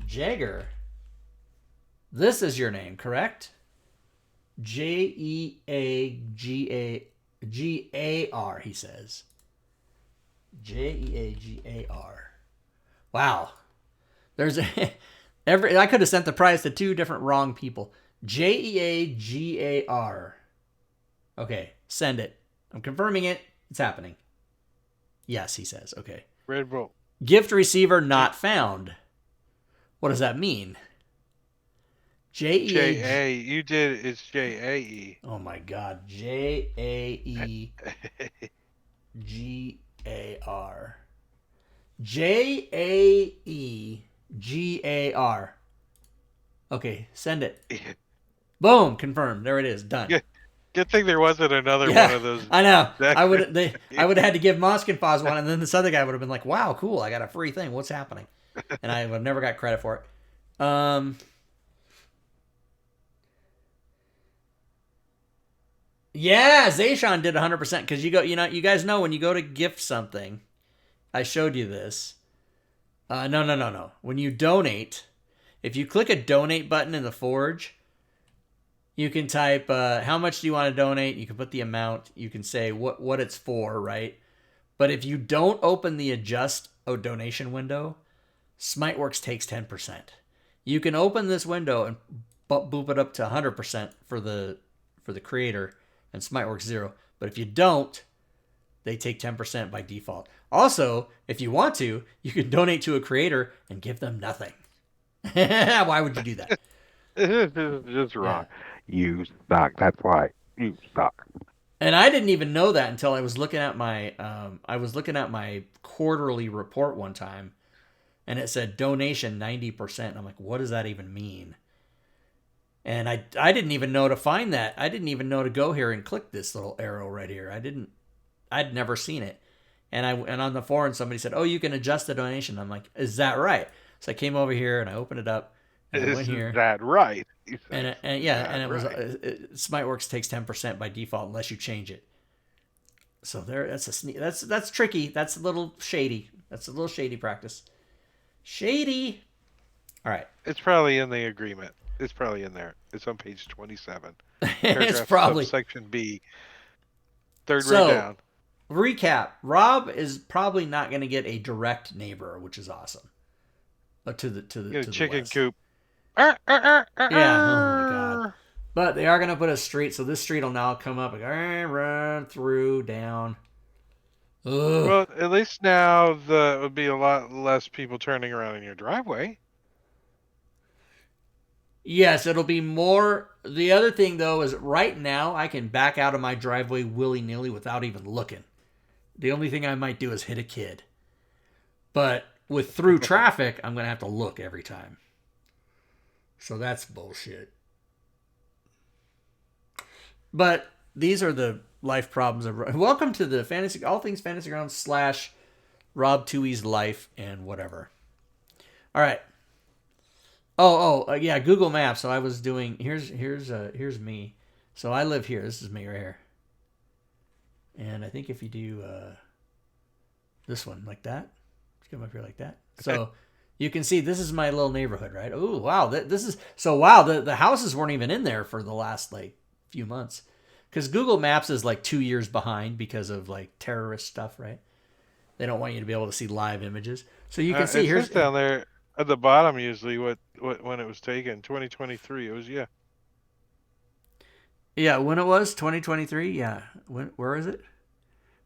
Jagger. This is your name, correct? Jeagar, he says. Jeagar. Wow. There's I could have sent the prize to two different wrong people. Jeagar. Okay, send it. I'm confirming it. It's happening. Yes, he says. Okay. Red Bull. Gift receiver not found. What does that mean? J-A. You did. It's J-A-E. Oh my God. J-A-E-G-A-R. J-A-E-G-A-R. Okay, send it. Boom, confirmed. There it is. Done. Good thing there wasn't another one of those. I know. I would have had to give Moskinfaz one, and then this other guy would have been like, "Wow, cool! I got a free thing. What's happening?" And I would have never got credit for it. Yeah, Zayshawn did 100% because you guys know when you go to gift something, I showed you this. No. When you donate, if you click a donate button in the Forge, you can type how much do you want to donate. You can put the amount. You can say what it's for, right? But if you don't open the adjust donation window, Smiteworks takes 10%. You can open this window and boop it up to 100% for the creator, and Smiteworks 0. But if you don't, they take 10% by default. Also, if you want to, you can donate to a creator and give them nothing. Why would you do that? This is just wrong. You suck. That's why you suck. And I didn't even know that until I was looking at my quarterly report one time, and it said donation 90%. I'm like, what does that even mean? And I didn't even know to find that. I didn't even know to go here and click this little arrow right here. I'd never seen it. And on the forum somebody said, "Oh, you can adjust the donation." I'm like, "Is that right?" So I came over here and I opened it up and I went here. Is that right? And it was Smiteworks takes 10% by default unless you change it. So that's tricky. That's a little shady. That's a little shady practice. Shady. All right. It's probably in the agreement. It's probably in there. It's on page 27. It's probably section B. Third row down. Recap. Rob is probably not going to get a direct neighbor, which is awesome. To the chicken west. coop. Yeah. Oh my god. But they are going to put a street, so this street will now come up and run through down. Ugh. Well, at least now it would be a lot less people turning around in your driveway. Yes, it'll be more. The other thing, though, is right now I can back out of my driveway willy-nilly without even looking. The only thing I might do is hit a kid. But with through traffic, I'm going to have to look every time. So that's bullshit. But these are the life problems of... Welcome to the All Things Fantasy Grounds / Rob Twohy's life and whatever. All right. Yeah, Google Maps. So I was doing... Here's me. So I live here. This is me right here. And I think if you do this one like that, just come up here like that. So you can see this is my little neighborhood, right? Oh, wow. This is... So, wow, the houses weren't even in there for the last, few months. Because Google Maps is 2 years behind because of terrorist stuff, right? They don't want you to be able to see live images. So you can see here's down there at the bottom usually what when it was taken. 2023. It was Yeah, when it was 2023. Yeah, where is it?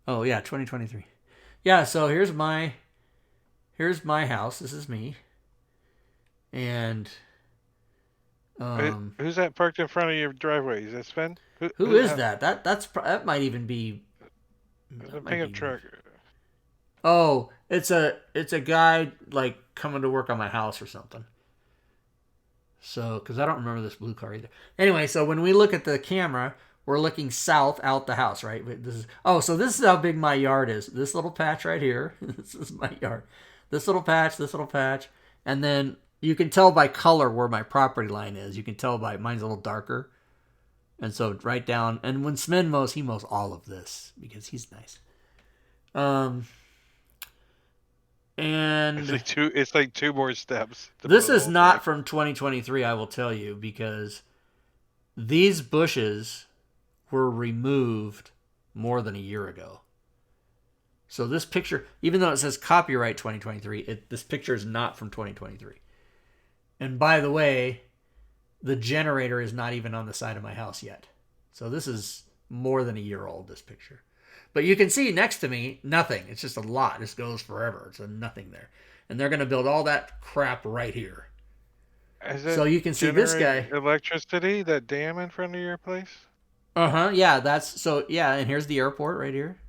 Oh yeah, 2023. Yeah, so here's my house. This is me. And who's that parked in front of your driveway? Is that Sven? Who is that? That might even be a pickup truck. Oh, it's a guy coming to work on my house or something. So, because I don't remember this blue car either. Anyway, so when we look at the camera, we're looking south out the house, right? So this is how big my yard is. This little patch right here. This is my yard. This little patch, and then you can tell by color where my property line is. You can tell by mine's a little darker. And so right down, and when Smin mows, he mows all of this because he's nice. And it's like two more steps. This is not from 2023, I will tell you, because these bushes were removed more than a year ago. So this picture, even though it says copyright 2023, this picture is not from 2023. And by the way, the generator is not even on the side of my house yet. So this is more than a year old, this picture. But you can see next to me, nothing. It's just a lot. This goes forever. It's a nothing there. And they're going to build all that crap right here. So you can see this guy. Electricity, that dam in front of your place? Uh-huh. Yeah, and here's the airport right here.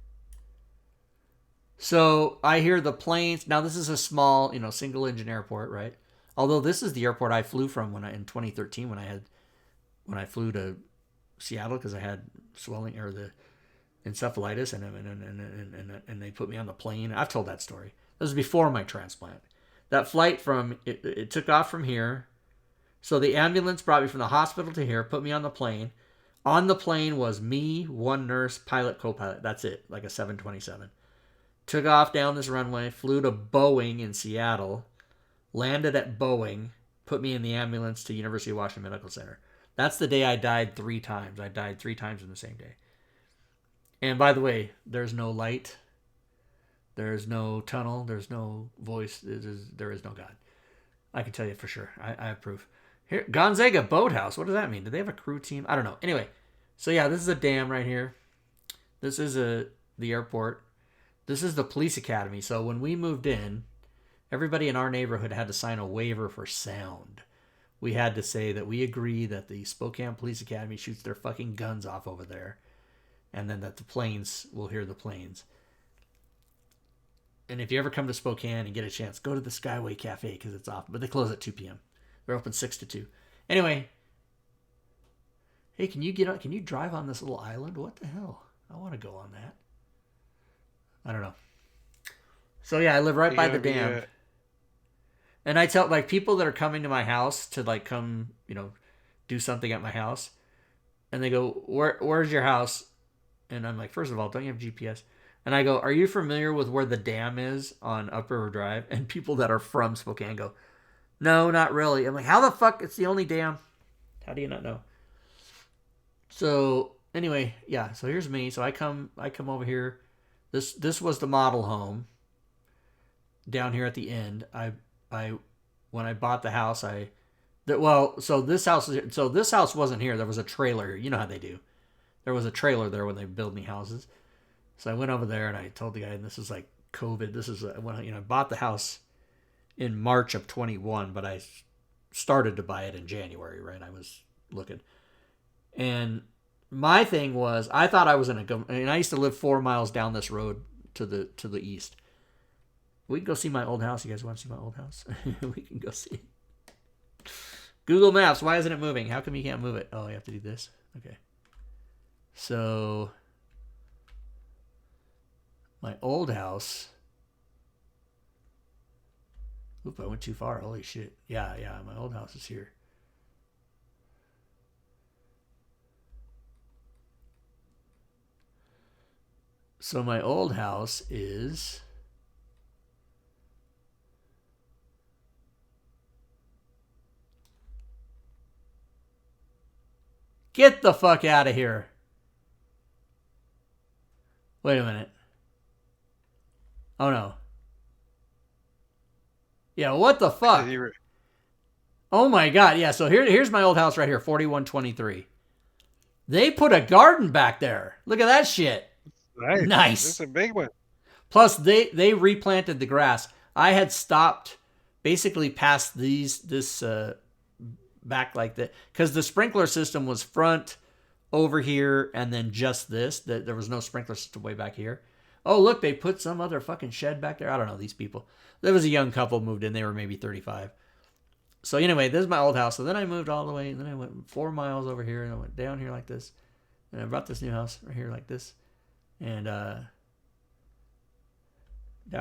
So I hear the planes. Now this is a small, single engine airport, right? Although this is the airport I flew from in 2013 when I flew to Seattle because I had swelling or the encephalitis and they put me on the plane. I've told that story. This was before my transplant. That flight it took off from here. So the ambulance brought me from the hospital to here, put me on the plane. On the plane was me, one nurse, pilot, co-pilot. That's it, like a 727. Took off down this runway, flew to Boeing in Seattle, landed at Boeing, put me in the ambulance to University of Washington Medical Center. That's the day I died 3 times. I died 3 times in the same day. And by the way, there's no light. There's no tunnel. There's no voice. There is no God. I can tell you for sure. I have proof. Here, Gonzaga Boathouse. What does that mean? Do they have a crew team? I don't know. Anyway, so yeah, this is a dam right here. This is the airport. This is the police academy. So when we moved in, everybody in our neighborhood had to sign a waiver for sound. We had to say that we agree that the Spokane Police Academy shoots their fucking guns off over there, and then that the planes will hear the planes. And if you ever come to Spokane and get a chance, go to the Skyway Cafe because it's off. But they close at 2 p.m. They're open 6 to 2. Anyway, hey, can you drive on this little island? What the hell? I want to go on that. I don't know. So yeah, I live right by the dam. And I tell like people that are coming to my house to like come, do something at my house, and they go, "Where's your house?" And I'm like, first of all, don't you have GPS? And I go, "Are you familiar with where the dam is on Upriver Drive?" And people that are from Spokane go, "No, not really." I'm like, "How the fuck? It's the only dam. How do you not know?" So anyway, yeah. So here's me. So I come over here. This was the model home. Down here at the end, when I bought the house, so this house wasn't here. There was a trailer here. You know how they do. There was a trailer there when they build me houses. So I went over there and I told the guy, and this is like COVID. This is when I bought the house in March of 21, but I started to buy it in January, right? I was looking. And my thing was, I thought I was I used to live 4 miles down this road to the east. We can go see my old house. You guys want to see my old house? We can go see it. Google Maps. Why isn't it moving? How come you can't move it? Oh, you have to do this. Okay. So, my old house. Oop, I went too far. Holy shit. Yeah, my old house is here. So, my old house is... Get the fuck out of here. Wait a minute. Oh no. Yeah, what the fuck? Oh my god, yeah, so here's my old house right here, 4123. They put a garden back there. Look at that shit. Nice. It's a big one. Plus, they replanted the grass. I had stopped basically past this back like that because the sprinkler system was front over here and then just this. There was no sprinkler system way back here. Oh, look, they put some other fucking shed back there. I don't know, these people. There was a young couple moved in. They were maybe 35. So anyway, this is my old house. So then I moved all the way, and then I went 4 miles over here, and I went down here like this. And I brought this new house right here like this. And down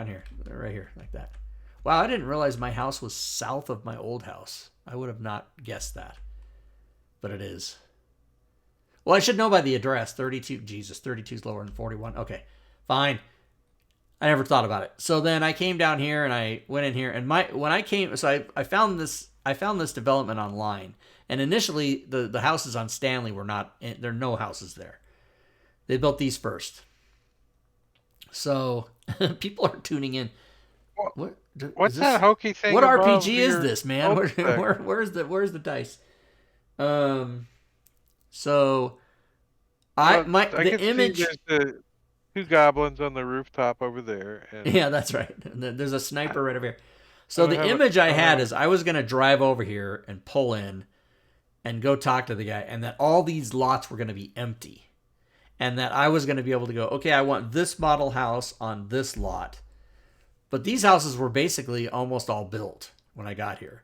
here, right here, like that. Wow, I didn't realize my house was south of my old house. I would have not guessed that. But it is. Well, I should know by the address. 32. Jesus, 32 is lower than 41. Okay, fine. I never thought about it. So then I came down here and I went in here. And I found this development online. And initially, the houses on Stanley were not, there are no houses there. They built these first. So people are tuning in. What's that hokey thing? What RPG is this, man? Where's the dice? So the image. See there's the 2 goblins on the rooftop over there. And... Yeah, that's right. There's a sniper right over here. So the image I had is I was gonna drive over here and pull in, and go talk to the guy, and that all these lots were gonna be empty, and that I was gonna be able to go, okay, I want this model house on this lot. But these houses were basically almost all built when I got here.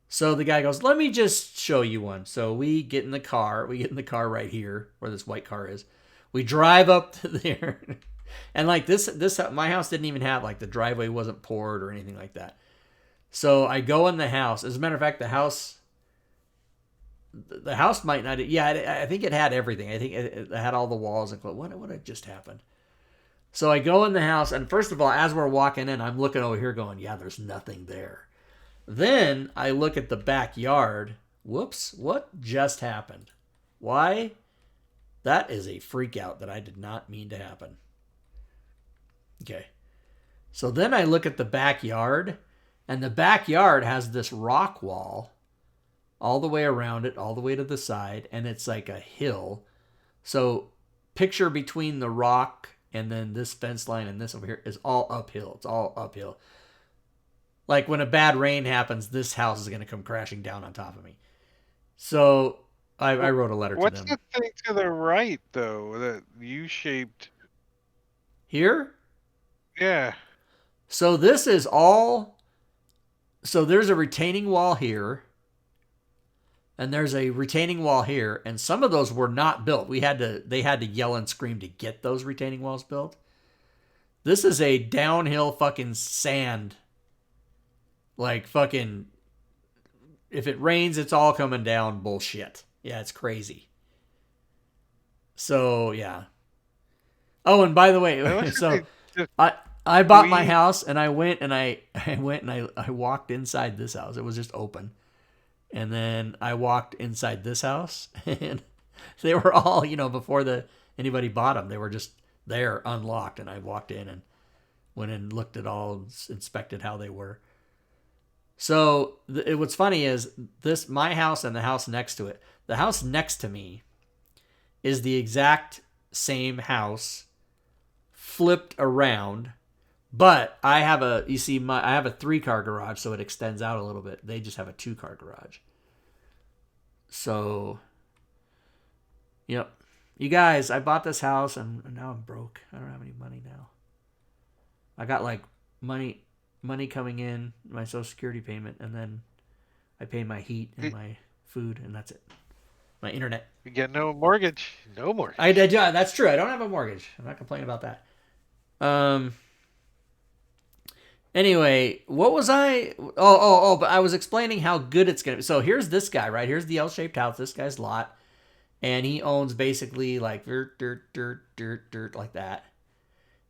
So the guy goes, let me just show you one. So we get in the car. We get in the car right here where this white car is. We drive up to there. And like this, my house didn't even have, like, the driveway wasn't poured or anything like that. So I go in the house. As a matter of fact, the house might not. Yeah, I think it had everything. I think it had all the walls and what had just happened. So I go in the house, and first of all, as we're walking in, I'm looking over here going, yeah, there's nothing there. Then I look at the backyard. Whoops, what just happened? Why? That is a freak out that I did not mean to happen. Okay. So then I look at the backyard, and the backyard has this rock wall all the way around it, all the way to the side, and it's like a hill. So picture between the rock and then this fence line and this over here is all uphill. It's all uphill. Like when a bad rain happens, this house is going to come crashing down on top of me. So I wrote a letter to them. What's the thing to the right, though? That U-shaped. Here? Yeah. So this is all. So there's a retaining wall here. And there's a retaining wall here. And some of those were not built. They had to yell and scream to get those retaining walls built. This is a downhill fucking sand. Like fucking. If it rains, it's all coming down bullshit. Yeah, it's crazy. So, yeah. Oh, and by the way, so I bought my house and I went and I walked inside this house. It was just open. And then I walked inside this house and they were all, before anybody bought them, they were just there unlocked. And I walked in and went and looked at all, inspected how they were. So what's funny is my house and the house next to it. The house next to me is the exact same house flipped around, but I have a 3-car garage, so it extends out a little bit. They just have a 2-car garage. So, yep. You guys, I bought this house and now I'm broke. I don't have any money now. I got like money coming in, my Social Security payment, and then I pay my heat and my food, and that's it. My internet. You get no mortgage. No mortgage. That's true. I don't have a mortgage. I'm not complaining about that. Anyway, what was I? But I was explaining how good it's gonna be. So here's this guy, right? Here's the L-shaped house. This guy's lot, and he owns basically like dirt like that.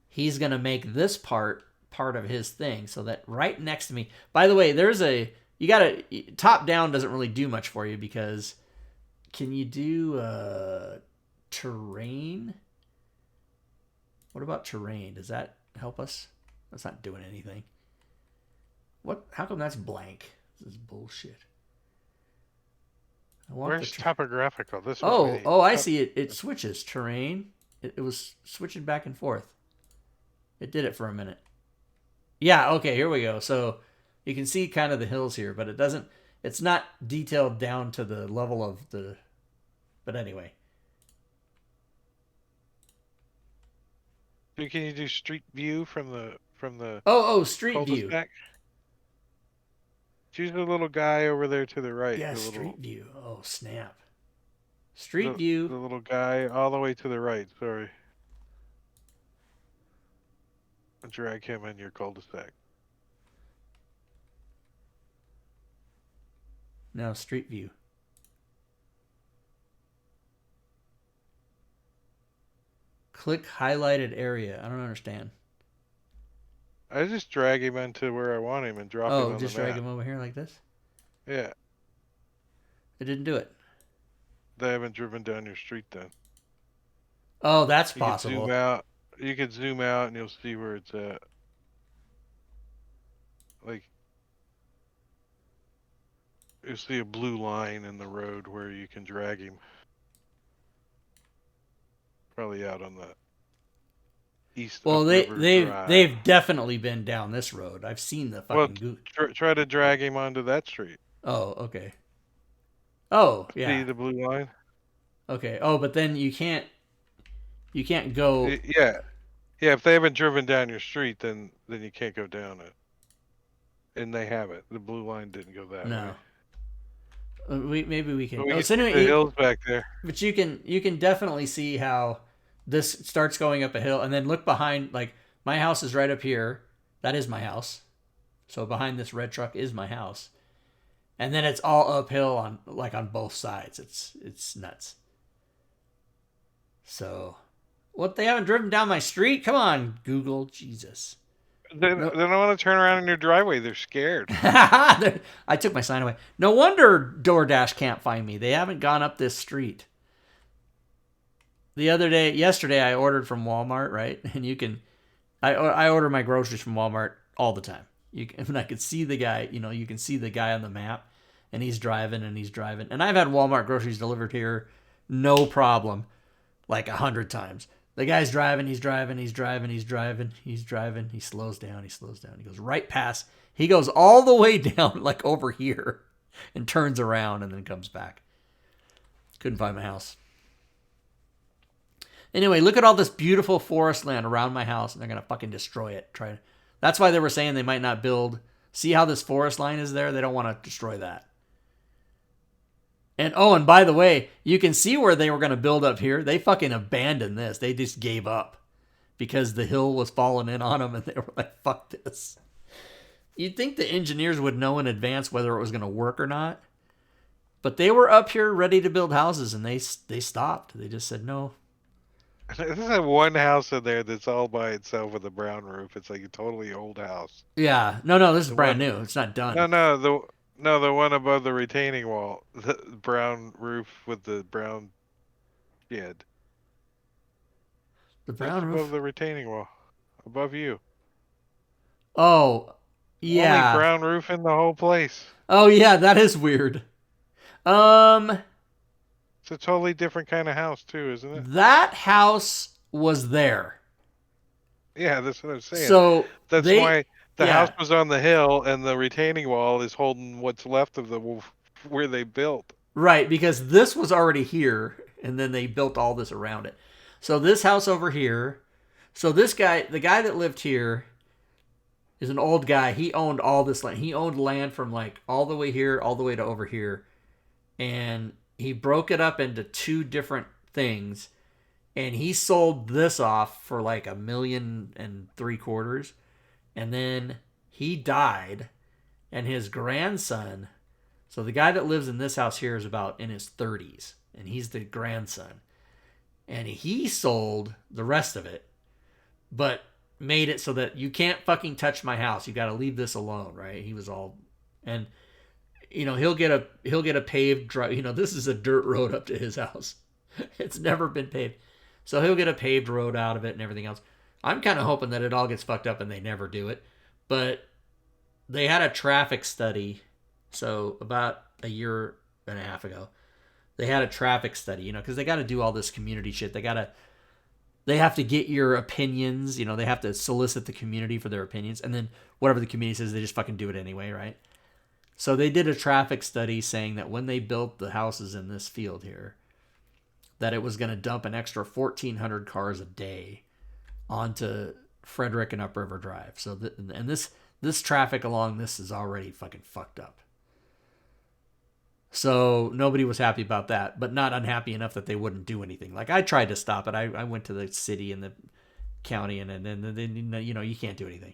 He's gonna make this part of his thing, so that right next to me. By the way, top down doesn't really do much for you because can you do terrain? What about terrain? Does that help us? That's not doing anything. What? How come that's blank? This is bullshit. Where's topographical? This one. Oh, I see it. It switches terrain. It was switching back and forth. It did it for a minute. Yeah, okay, here we go. So you can see kind of the hills here, but it's not detailed down to the level of but anyway. Can you do street view from the street view. Choose the little guy over there to the right. Yeah, street view. Oh, snap. Street view. The little guy all the way to the right, sorry. Drag him in your cul-de-sac. Now street view. Click highlighted area. I don't understand. I just drag him into where I want him and drop him on the map. Oh, just drag him over here like this? Yeah. It didn't do it. They haven't driven down your street then. Oh, that's possible. You can zoom out and you'll see where it's at. Like, you'll see a blue line in the road where you can drag him. Probably out on the east. Well, they've definitely been down this road. I've seen the fucking. Try to drag him onto that street. Oh, okay. Oh, yeah. See the blue line? Okay. Oh, but then you can't go. Yeah. Yeah, if they haven't driven down your street, then you can't go down it. And they haven't. The blue line didn't go that way. No. Maybe we can. So anyway, the hills back there. But you can definitely see how this starts going up a hill, and then look behind. Like my house is right up here. That is my house. So behind this red truck is my house, and then it's all uphill on both sides. It's nuts. So, what, they haven't driven down my street? Come on, Google, Jesus. They don't want to turn around in your driveway. They're scared. I took my sign away. No wonder DoorDash can't find me. They haven't gone up this street. Yesterday, I ordered from Walmart, right? And I order my groceries from Walmart all the time. And I could see the guy, you can see the guy on the map, and he's driving. And I've had Walmart groceries delivered here, no problem, like 100 times. The guy's driving, he's driving. He slows down. He goes right past. He goes all the way down, like over here, and turns around and then comes back. Couldn't find my house. Anyway, look at all this beautiful forest land around my house, and they're going to fucking destroy it. That's why they were saying they might not build. See how this forest line is there? They don't want to destroy that. And by the way, you can see where they were going to build up here. They fucking abandoned this. They just gave up because the hill was falling in on them, and they were like, fuck this. You'd think the engineers would know in advance whether it was going to work or not. But they were up here ready to build houses, and they stopped. They just said no. There's that one house in there that's all by itself with a brown roof. It's like a totally old house. Yeah. No, this is brand new. It's not done. No, the one above the retaining wall. The brown roof with the brown shed. The brown roof? Above the retaining wall. Above you. Oh, yeah. Only brown roof in the whole place. Oh, yeah, that is weird. It's a totally different kind of house, too, isn't it? That house was there. Yeah, that's what I'm saying. So that's why the house was on the hill, and the retaining wall is holding what's left of where they built. Right, because this was already here, and then they built all this around it. So this house over here. So this guy, the guy that lived here, is an old guy. He owned all this land. He owned land from like all the way here, all the way to over here, and he broke it up into two different things. And he sold this off for like $1.75 million. And then he died. And his grandson, so the guy that lives in this house here is about in his 30s. And he's the grandson. And he sold the rest of it. But made it so that you can't fucking touch my house. You got to leave this alone, right? He was all... And, he'll get a paved drive. This is a dirt road up to his house. It's never been paved. So he'll get a paved road out of it and everything else. I'm kind of hoping that it all gets fucked up and they never do it. But they had a traffic study. So about a year and a half ago, they had a traffic study, because they got to do all this community shit. They have to get your opinions. They have to solicit the community for their opinions. And then whatever the community says, they just fucking do it anyway, right? So they did a traffic study saying that when they built the houses in this field here, that it was going to dump an extra 1,400 cars a day onto Frederick and Upriver Drive. So, this traffic along this is already fucking fucked up. So nobody was happy about that, but not unhappy enough that they wouldn't do anything. Like I tried to stop it. I went to the city and the county, and then you can't do anything.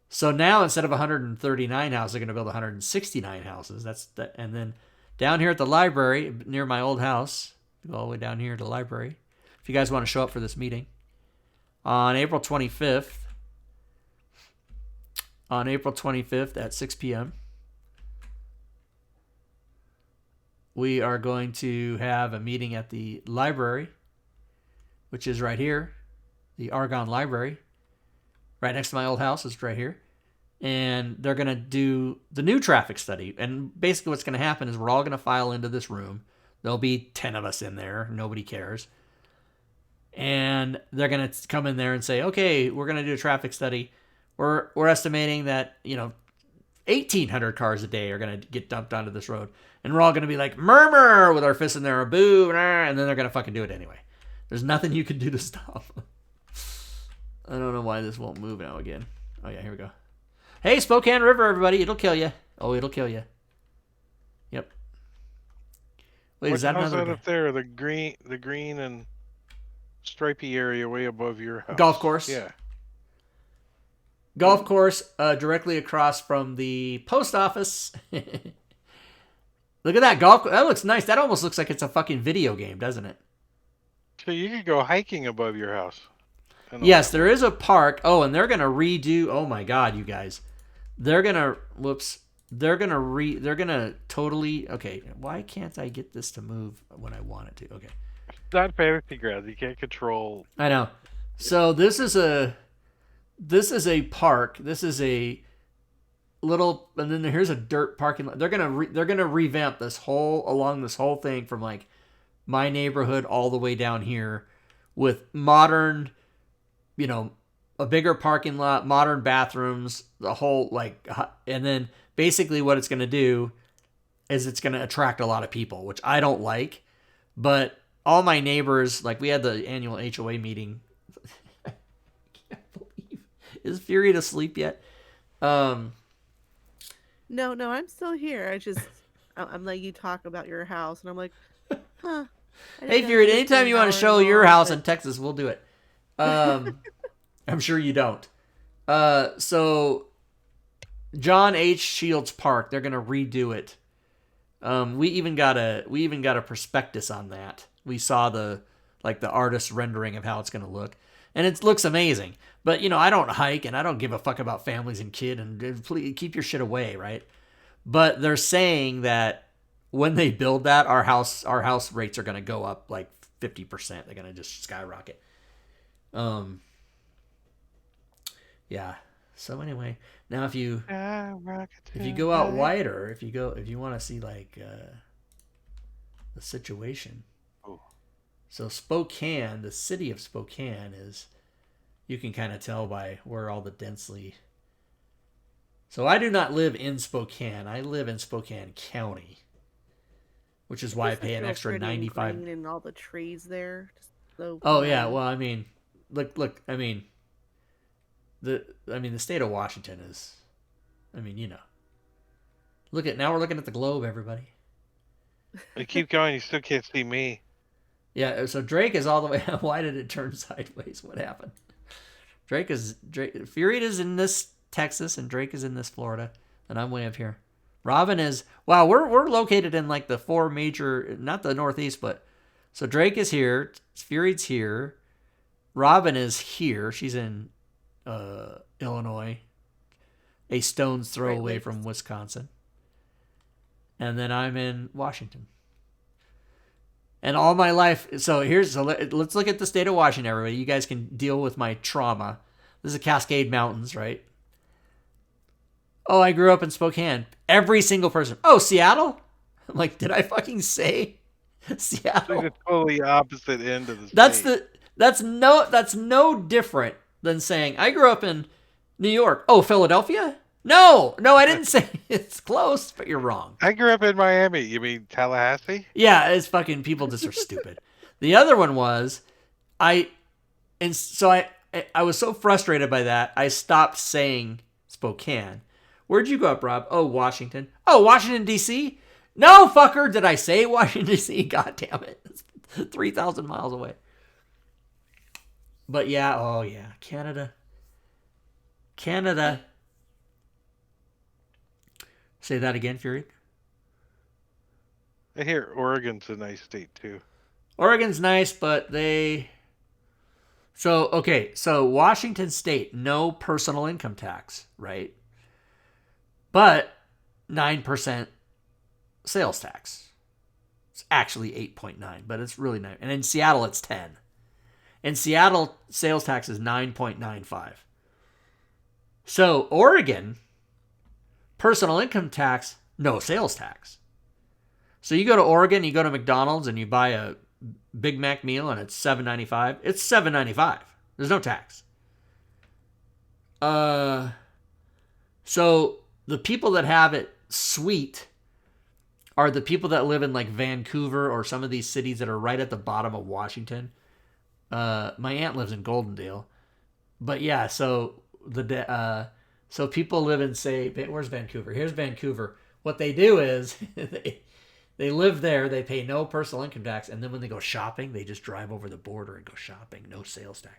So now instead of 139 houses, they're going to build 169 houses. And then down here at the library near my old house. Go all the way down here to the library. If you guys want to show up for this meeting. On April 25th at 6 p.m., we are going to have a meeting at the library, which is right here, the Argonne Library. Right next to my old house. It's right here. And they're going to do the new traffic study. And basically what's going to happen is we're all going to file into this room. There'll be 10 of us in there. Nobody cares. And they're going to come in there and say, okay, we're going to do a traffic study. We're estimating that, 1,800 cars a day are going to get dumped onto this road. And we're all going to be like, murmur, with our fists in there, boo, and then they're going to fucking do it anyway. There's nothing you can do to stop. I don't know why this won't move now again. Oh, yeah, here we go. Hey, Spokane River, everybody. It'll kill you. Oh, it'll kill you. Yep. Wait, is that another... up there? The green and stripy area way above your house. Golf course? Yeah. Golf course directly across from the post office. Look at that golf. That looks nice. That almost looks like it's a fucking video game, doesn't it? So you could go hiking above your house. Yes, there is a park. Oh, and they're going to redo. Oh my God, you guys. They're going to, they're going to totally, okay, why can't I get this to move when I want it to? Okay. It's not fantasy grounds. You can't control. I know. So this is a park. This is a little, and then here's a dirt parking lot. They're going to revamp along this whole thing from like my neighborhood all the way down here with modern, a bigger parking lot, modern bathrooms, the whole and then basically what it's going to do is it's going to attract a lot of people, which I don't like. But all my neighbors, we had the annual HOA meeting. I can't believe. Is Fury asleep yet? No, I'm still here. I'm letting you talk about your house, and I'm like, huh. Hey, Fury, anytime you want to show your house in Texas, we'll do it. I'm sure you don't. So John H. Shields Park, they're gonna redo it. We even got a prospectus on that. We saw the artist rendering of how it's gonna look, and it looks amazing. But I don't hike and I don't give a fuck about families and kid, and please keep your shit away, right? But they're saying that when they build that, our house rates are gonna go up 50%. They're gonna just skyrocket. Yeah. So anyway, now if you go out wider, if you want to see the situation. Oh. So Spokane, the city of Spokane is, you can kind of tell by where all the densely. So I do not live in Spokane. I live in Spokane County, which is why I pay an extra $95. And all the trees there. Oh yeah, well I mean, look, I mean. The state of Washington is, now we're looking at the globe, everybody. Keep going, you still can't see me. Yeah, so Drake is all the way. Why did it turn sideways? What happened? Drake. Fury is in this Texas, and Drake is in this Florida, and I'm way up here. Robin is, wow, we're located in the four major, not the Northeast, but, so Drake is here, Fury's here, Robin is here, she's in Illinois, a stone's throw away from Wisconsin, and then I'm in Washington. And all my life, let's look at the state of Washington, everybody. You guys can deal with my trauma. This is Cascade Mountains, right? Oh, I grew up in Spokane. Every single person. Oh, Seattle? I'm like, did I fucking say Seattle? It's the totally opposite end of the state. That's no different than saying I grew up in New York. Oh, Philadelphia? No, I didn't say it's close, but you're wrong. I grew up in Miami. You mean Tallahassee? Yeah, it's fucking, people just are stupid. The other one was I was so frustrated by that, I stopped saying Spokane. Where'd you go up, Rob? Oh, Washington. Oh, Washington, D.C.? No, fucker, did I say Washington, D.C.? God damn it. It's 3,000 miles away. But yeah, oh yeah, Canada. Say that again, Fury. I hear Oregon's a nice state too. Oregon's nice, but so Washington State, no personal income tax, right? But 9% sales tax. It's actually 8.9, but it's really 9. And in Seattle, it's 10. In Seattle, sales tax is 9.95. So Oregon, personal income tax, no sales tax. So you go to Oregon, you go to McDonald's, and you buy a Big Mac meal, and it's $7.95. It's $7.95. There's no tax. So the people that have it sweet are the people that live in Vancouver or some of these cities that are right at the bottom of Washington. My aunt lives in Goldendale, but yeah, so so people live in, say, where's Vancouver? Here's Vancouver. What they do is they live there, they pay no personal income tax, and then when they go shopping, they just drive over the border and go shopping, no sales tax.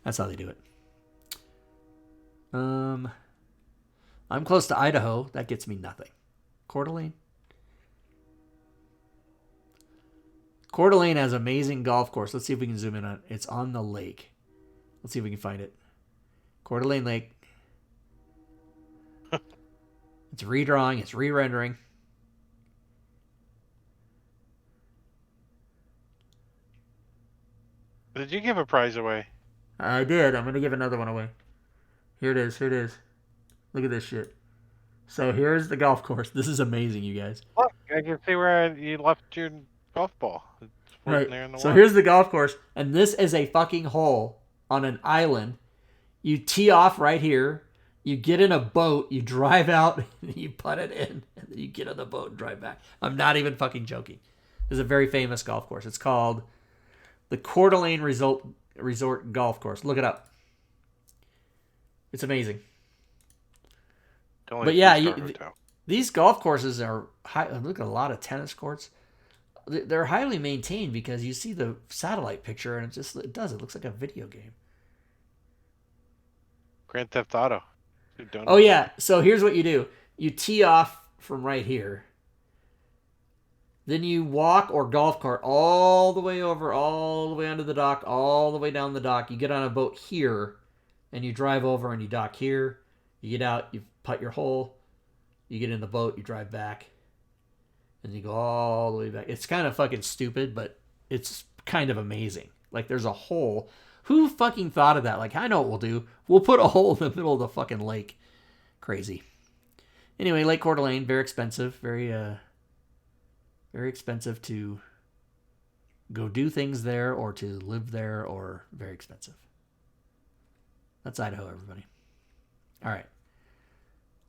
That's how they do it. I'm close to Idaho. That gets me nothing. Coeur d'Alene. Coeur d'Alene has an amazing golf course. Let's see if we can zoom in on it. It's on the lake. Let's see if we can find it. Coeur d'Alene Lake. It's redrawing. It's re-rendering. Did you give a prize away? I did. I'm going to give another one away. Here it is. Here it is. Look at this shit. So here's the golf course. This is amazing, you guys. Look, I can see where you left your golf ball. It's floating there in the water. So here's the golf course, and this is a fucking hole on an island. You tee off right here. You get in a boat. You drive out. And you put it in, and then you get on the boat and drive back. I'm not even fucking joking. This is a very famous golf course. It's called the Coeur d'Alene Resort Golf Course. Look it up. It's amazing. But yeah, these golf courses are high. Look at a lot of tennis courts. They're highly maintained because you see the satellite picture and it looks like a video game. Grand Theft Auto. Oh yeah, so here's what you do. You tee off from right here. Then you walk or golf cart all the way over, all the way onto the dock, all the way down the dock. You get on a boat here, and you drive over and you dock here. You get out, you putt your hole, you get in the boat, you drive back, and you go all the way back. It's kind of fucking stupid, but it's kind of amazing. Like, there's a hole. Who fucking thought of that? Like, I know what we'll do. We'll put a hole in the middle of the fucking lake. Crazy. Anyway, Lake Coeur d'Alene, very expensive. Very expensive to go do things there or to live there, or very expensive. That's Idaho, everybody. All right.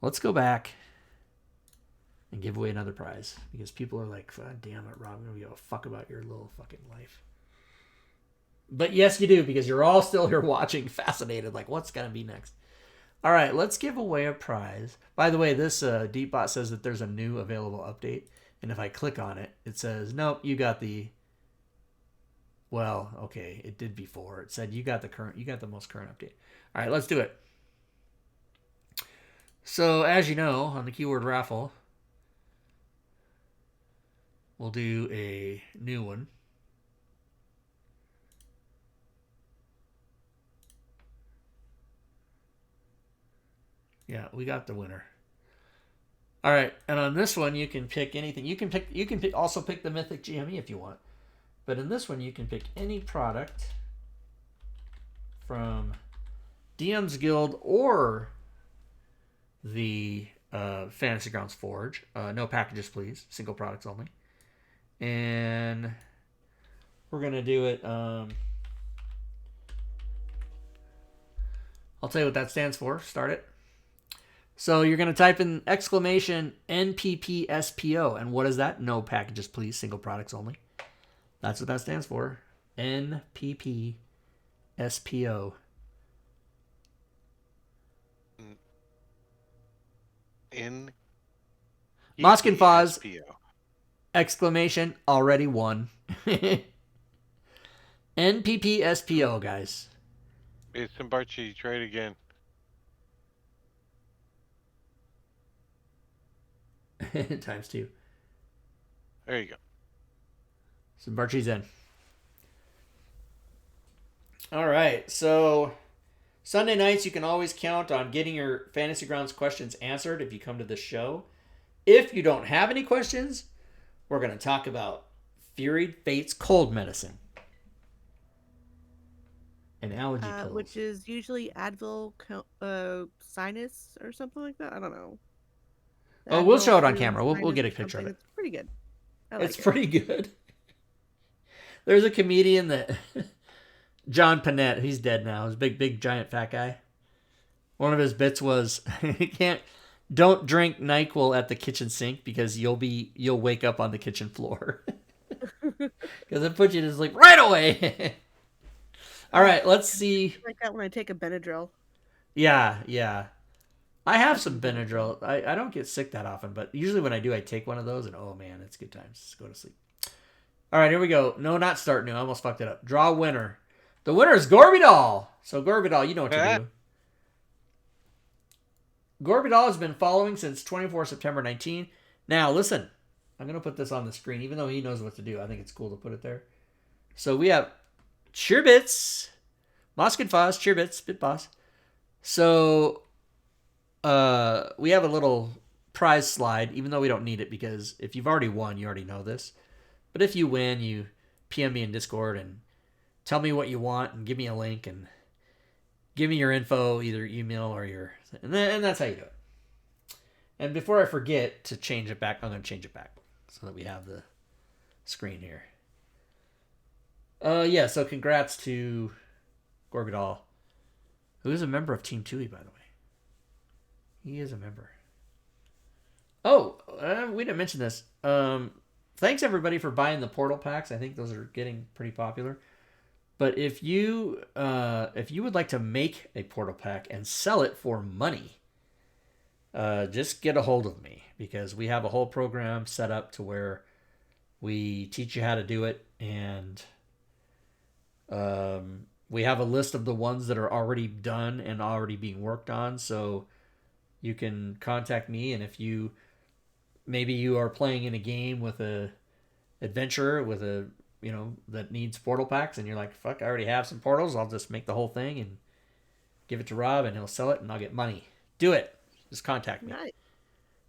Let's go back and give away another prize, because people are like, God damn it, Rob, I'm going to give a fuck about your little fucking life. But yes, you do, because you're all still here watching, fascinated, like, what's going to be next? All right, let's give away a prize. By the way, this Deepbot says that there's a new available update, and if I click on it, it says, nope, you got the... Well, okay, it did before. It said you got the most current update. All right, let's do it. So, as you know, on the keyword raffle, we'll do a new one. Yeah, we got the winner. All right, and on this one, you can pick anything. You can also pick the Mythic GME if you want. But in this one, you can pick any product from DM's Guild or the Fantasy Grounds Forge. No packages, please. Single products only. And we're going to do it... I'll tell you what that stands for. Start it. So you're going to type in exclamation NPPSPO. And what is that? No packages, please. Single products only. That's what that stands for. NPPSPO. N. Moskin Foz. Exclamation already won. NPPSPO, guys. It's Simbarchi. Try it again. Times 2. There you go. Simbarchi's in. All right, so Sunday nights you can always count on getting your Fantasy Grounds questions answered if you come to the show. If you don't have any questions, we're going to talk about Furied Fate's cold medicine and allergy pills. Which is usually Advil sinus or something like that. I don't know. Oh, we'll show it on camera. We'll get a picture of it. It's pretty good. It's pretty good. There's a comedian that... John Panette, he's dead now. He's a big, giant, fat guy. One of his bits was, don't drink NyQuil at the kitchen sink because you'll wake up on the kitchen floor. Because it puts you to sleep right away. All right, let's see. Like that when I take a Benadryl. Yeah. I have some Benadryl. I don't get sick that often, but usually when I do, I take one of those, and oh man, it's good times. Just go to sleep. All right, here we go. No, not start new. I almost fucked it up. Draw a winner. The winner is Gorbidol. So Gorbidol, you know what to do. Gorbidol has been following since 24 September 19. Now, listen. I'm going to put this on the screen, even though he knows what to do. I think it's cool to put it there. So we have Cheerbits, Moskin Foz, Cheerbits, Bit Boss. So we have a little prize slide, even though we don't need it, because if you've already won, you already know this. But if you win, you PM me in Discord and tell me what you want and give me a link and give me your info, either email or your... And that's how you do it. And before I forget to change it back, I'm going to change it back so that we have the screen here. Yeah, so congrats to Gorgadal, who is a member of Team Twohy, by the way. He is a member. Oh, we didn't mention this. Thanks everybody for buying the portal packs. I think those are getting pretty popular. But if you would like to make a portal pack and sell it for money, just get a hold of me, because we have a whole program set up to where we teach you how to do it, and we have a list of the ones that are already done and already being worked on. So you can contact me, and if you maybe you are playing in a game with a adventurer with a that needs portal packs, and you're like, fuck, I already have some portals, I'll just make the whole thing and give it to Rob and he'll sell it and I'll get money. Do it. Just contact me. Nice.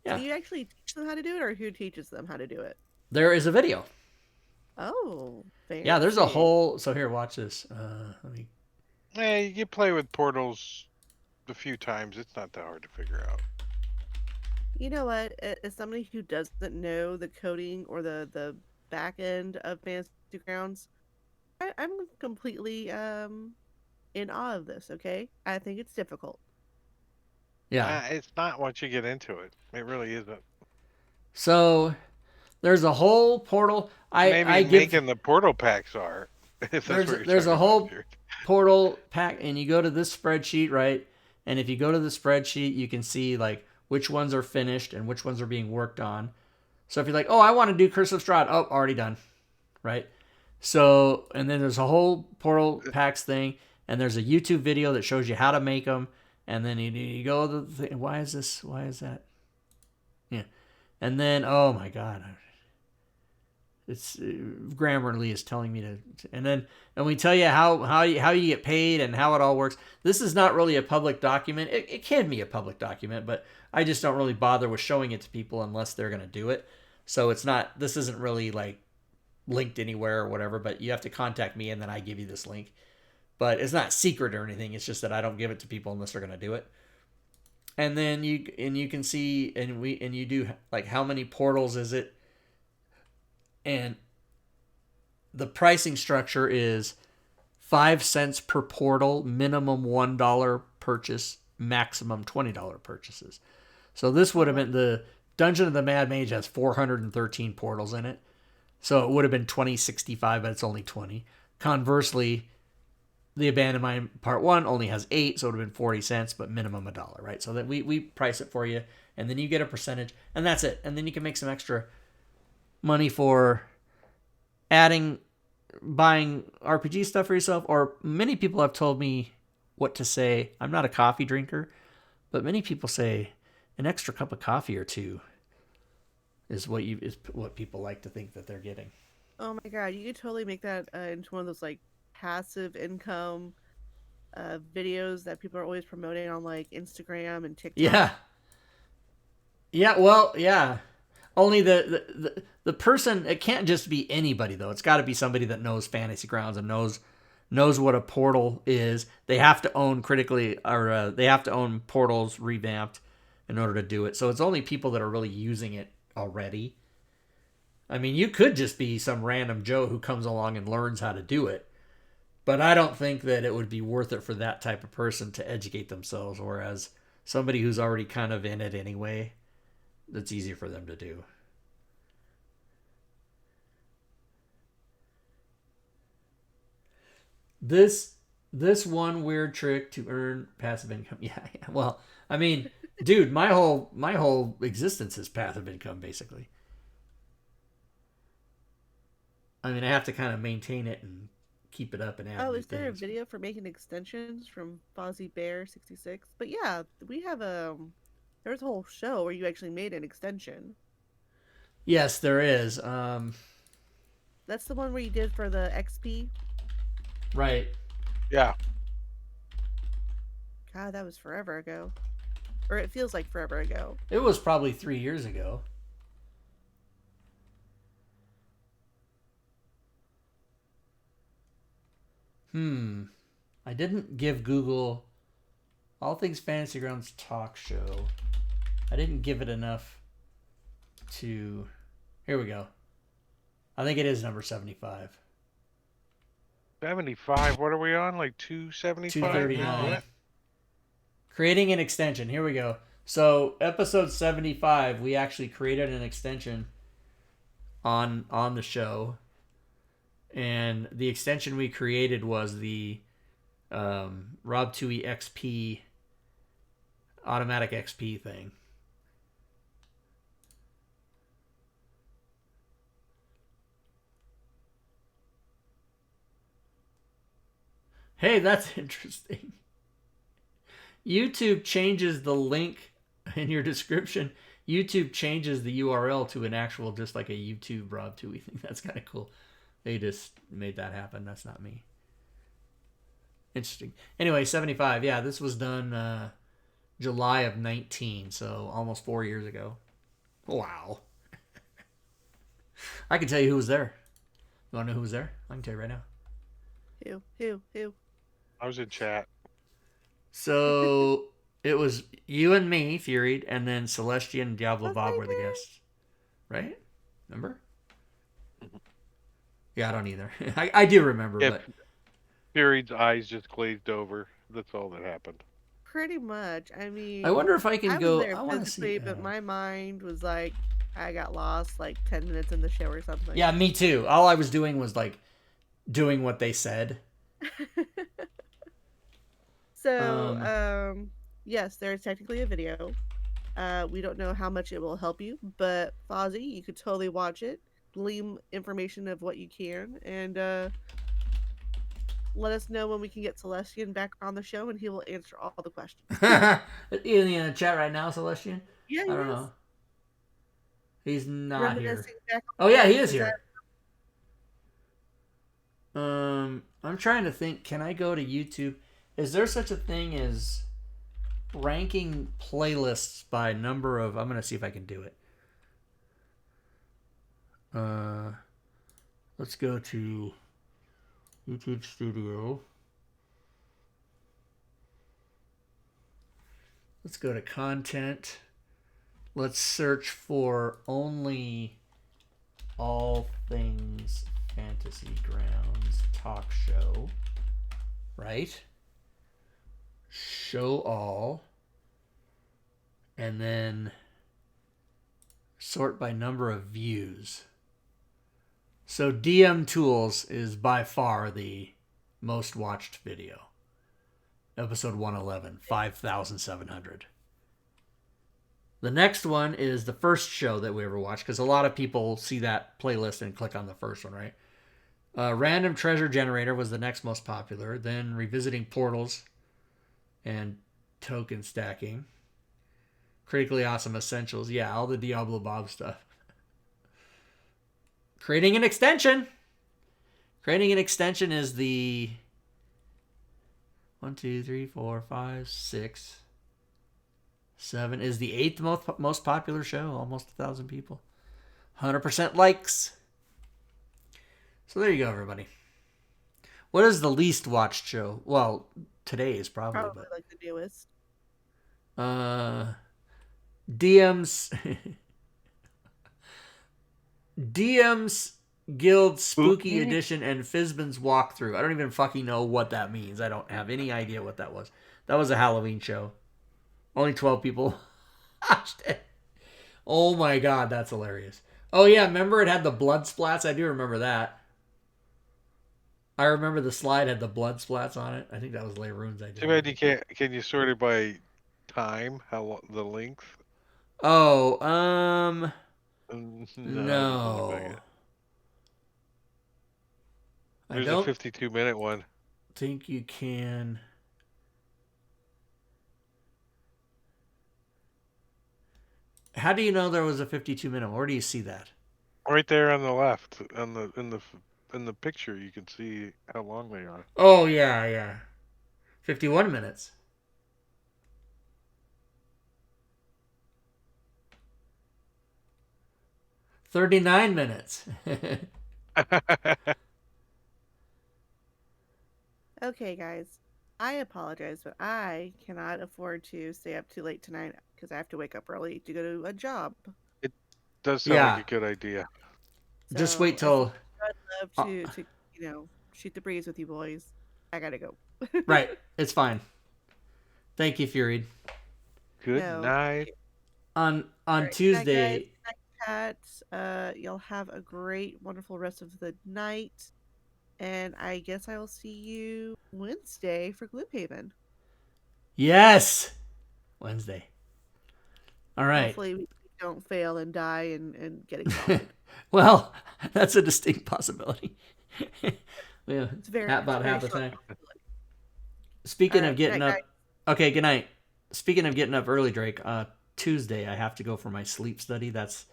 Yeah. Do you actually teach them how to do it, or who teaches them how to do it? There is a video. Oh, fancy. Yeah, there's a whole. So here, watch this. Let me. Hey, you play with portals a few times. It's not that hard to figure out. You know what? As somebody who doesn't know the coding or the back end of Fantasy Grounds, I'm completely in awe of this. Okay, I think it's difficult. Yeah, it's not once you get into it. It really isn't. So there's a whole portal. Maybe making the portal packs are. If that's there's a whole portal pack, and you go to this spreadsheet, right? And if you go to the spreadsheet, you can see like which ones are finished and which ones are being worked on. So if you're like, oh, I want to do Curse of Strahd, oh, already done, right? So, and then there's a whole portal packs thing, and there's a YouTube video that shows you how to make them, and then you go to the thing. Why is that? Yeah. And then, oh my God, it's Grammarly is telling me to, and we tell you how you get paid and how it all works. This is not really a public document. It can be a public document, but I just don't really bother with showing it to people unless they're going to do it. So this isn't really like linked anywhere or whatever, but you have to contact me and then I give you this link. But it's not secret or anything. It's just that I don't give it to people unless they're going to do it. And then you can see, and you do like how many portals is it? And the pricing structure is 5 cents per portal, minimum $1 purchase, maximum $20 purchases. So this would have been the Dungeon of the Mad Mage has 413 portals in it. So it would have been $20.65, but it's only 20. Conversely, the Abandoned Mine Part 1 only has 8, so it would have been 40 cents, but minimum $1, right? So that we price it for you, and then you get a percentage, and that's it. And then you can make some extra money for buying RPG stuff for yourself. Or many people have told me what to say. I'm not a coffee drinker, but many people say an extra cup of coffee or two is what people like to think that they're getting. Oh my God, you could totally make that into one of those like passive income videos that people are always promoting on like Instagram and TikTok. Yeah. Well, yeah. Only the person, it can't just be anybody though. It's got to be somebody that knows Fantasy Grounds and knows what a portal is. They have to own they have to own portals revamped in order to do it. So it's only people that are really using it already. I mean, you could just be some random Joe who comes along and learns how to do it. But I don't think that it would be worth it for that type of person to educate themselves, whereas somebody who's already kind of in it anyway, that's easier for them to do. This one weird trick to earn passive income. Yeah. Well, I mean, dude, my whole existence is passive income basically. I mean, I have to kind of maintain it and keep it up and add. Oh, is there a video for making extensions from Fozzie Bear 66? But yeah, we have there's a whole show where you actually made an extension. Yes, there is. That's the one where you did for the XP. Right. Yeah. God, that was forever ago. Or it feels like forever ago. It was probably 3 years ago. I didn't give Google All Things Fantasy Grounds talk show. I didn't give it enough to... Here we go. I think it is number 75. 75. What are we on? Like 275? 239. What? Creating an extension. Here we go. So episode 75, we actually created an extension on the show, and the extension we created was the Rob Twohy XP automatic XP thing. Hey, that's interesting. YouTube changes the link in your description. YouTube changes the URL to an actual, just like a YouTube Rob Twohy thing. That's kind of cool. They just made that happen. That's not me. Interesting. Anyway, 75. Yeah, this was done July of 19, so almost 4 years ago. Wow. I can tell you who was there. You want to know who was there? I can tell you right now. Who? I was in chat. So it was you and me, Fury, and then Celestian and Diablo Bob were the guests. Right? Remember? Yeah, I don't either. I do remember, Yeah, but Fury's eyes just glazed over. That's all that happened. Pretty much. I mean, I wonder if I can I go. was there I want to physically, see. but my mind was like, I got lost like 10 minutes in the show or something. Yeah, me too. All I was doing was like doing what they said. So, yes, there's technically a video. We don't know how much it will help you, but Fozzie, you could totally watch it, glean information of what you can, and let us know when we can get Celestian back on the show, and he will answer all the questions. In the chat right now, Celestian? Yeah, I don't know. He's not here. Oh yeah, he is here. I'm trying to think. Can I go to YouTube? Is there such a thing as ranking playlists by number of? I'm gonna see if I can do it. Let's go to YouTube Studio. Let's go to content. Let's search for only all things Fantasy Grounds talk show. Right? Show all. And then sort by number of views. So DM Tools is by far the most watched video. Episode 111, 5,700. The next one is the first show that we ever watched, because a lot of people see that playlist and click on the first one, right? Random Treasure Generator was the next most popular. Then Revisiting Portals and Token Stacking. Critically Awesome Essentials. Yeah, all the Diablo Bob stuff. Creating an extension. Creating an extension is the 1, 2, 3, 4, 5, 6, 7 is the 8th most popular show. Almost 1,000 people. 100% likes. So there you go, everybody. What is the least watched show? Well, today is probably but like the newest. DM's Guild Spooky Edition and Fizban's Walkthrough. I don't even fucking know what that means. I don't have any idea what that was. That was a Halloween show. Only 12 people watched it. Oh my god, that's hilarious. Oh yeah, remember it had the blood splats? I do remember that. I remember the slide had the blood splats on it. I think that was Layroon's idea. Too bad you can't. Can you sort it by time? How the length? Oh, no. There's a 52-minute one. Think you can. How do you know there was a 52-minute one? Where do you see that? Right there on the left, in the picture, you can see how long they are. Oh yeah. 51 minutes. $39 minutes. Okay, guys. I apologize, but I cannot afford to stay up too late tonight because I have to wake up early to go to a job. It does sound like a good idea. So just wait till. I'd love to shoot the breeze with you boys. I gotta go. Right. It's fine. Thank you, Fury. Good No. night. On All right. Good night, guys. Tuesday. Good night, chat. Y'all have a great, wonderful rest of the night. And I guess I will see you Wednesday for Gloomhaven. Yes. Wednesday. All right. Hopefully we don't fail and die and get exhausted. Well, that's a distinct possibility. Yeah, It's very about half the short time. possibility. Speaking All of right, getting good night, up, okay, good night. Speaking of getting up early, Drake. Tuesday I have to go for my sleep study. That's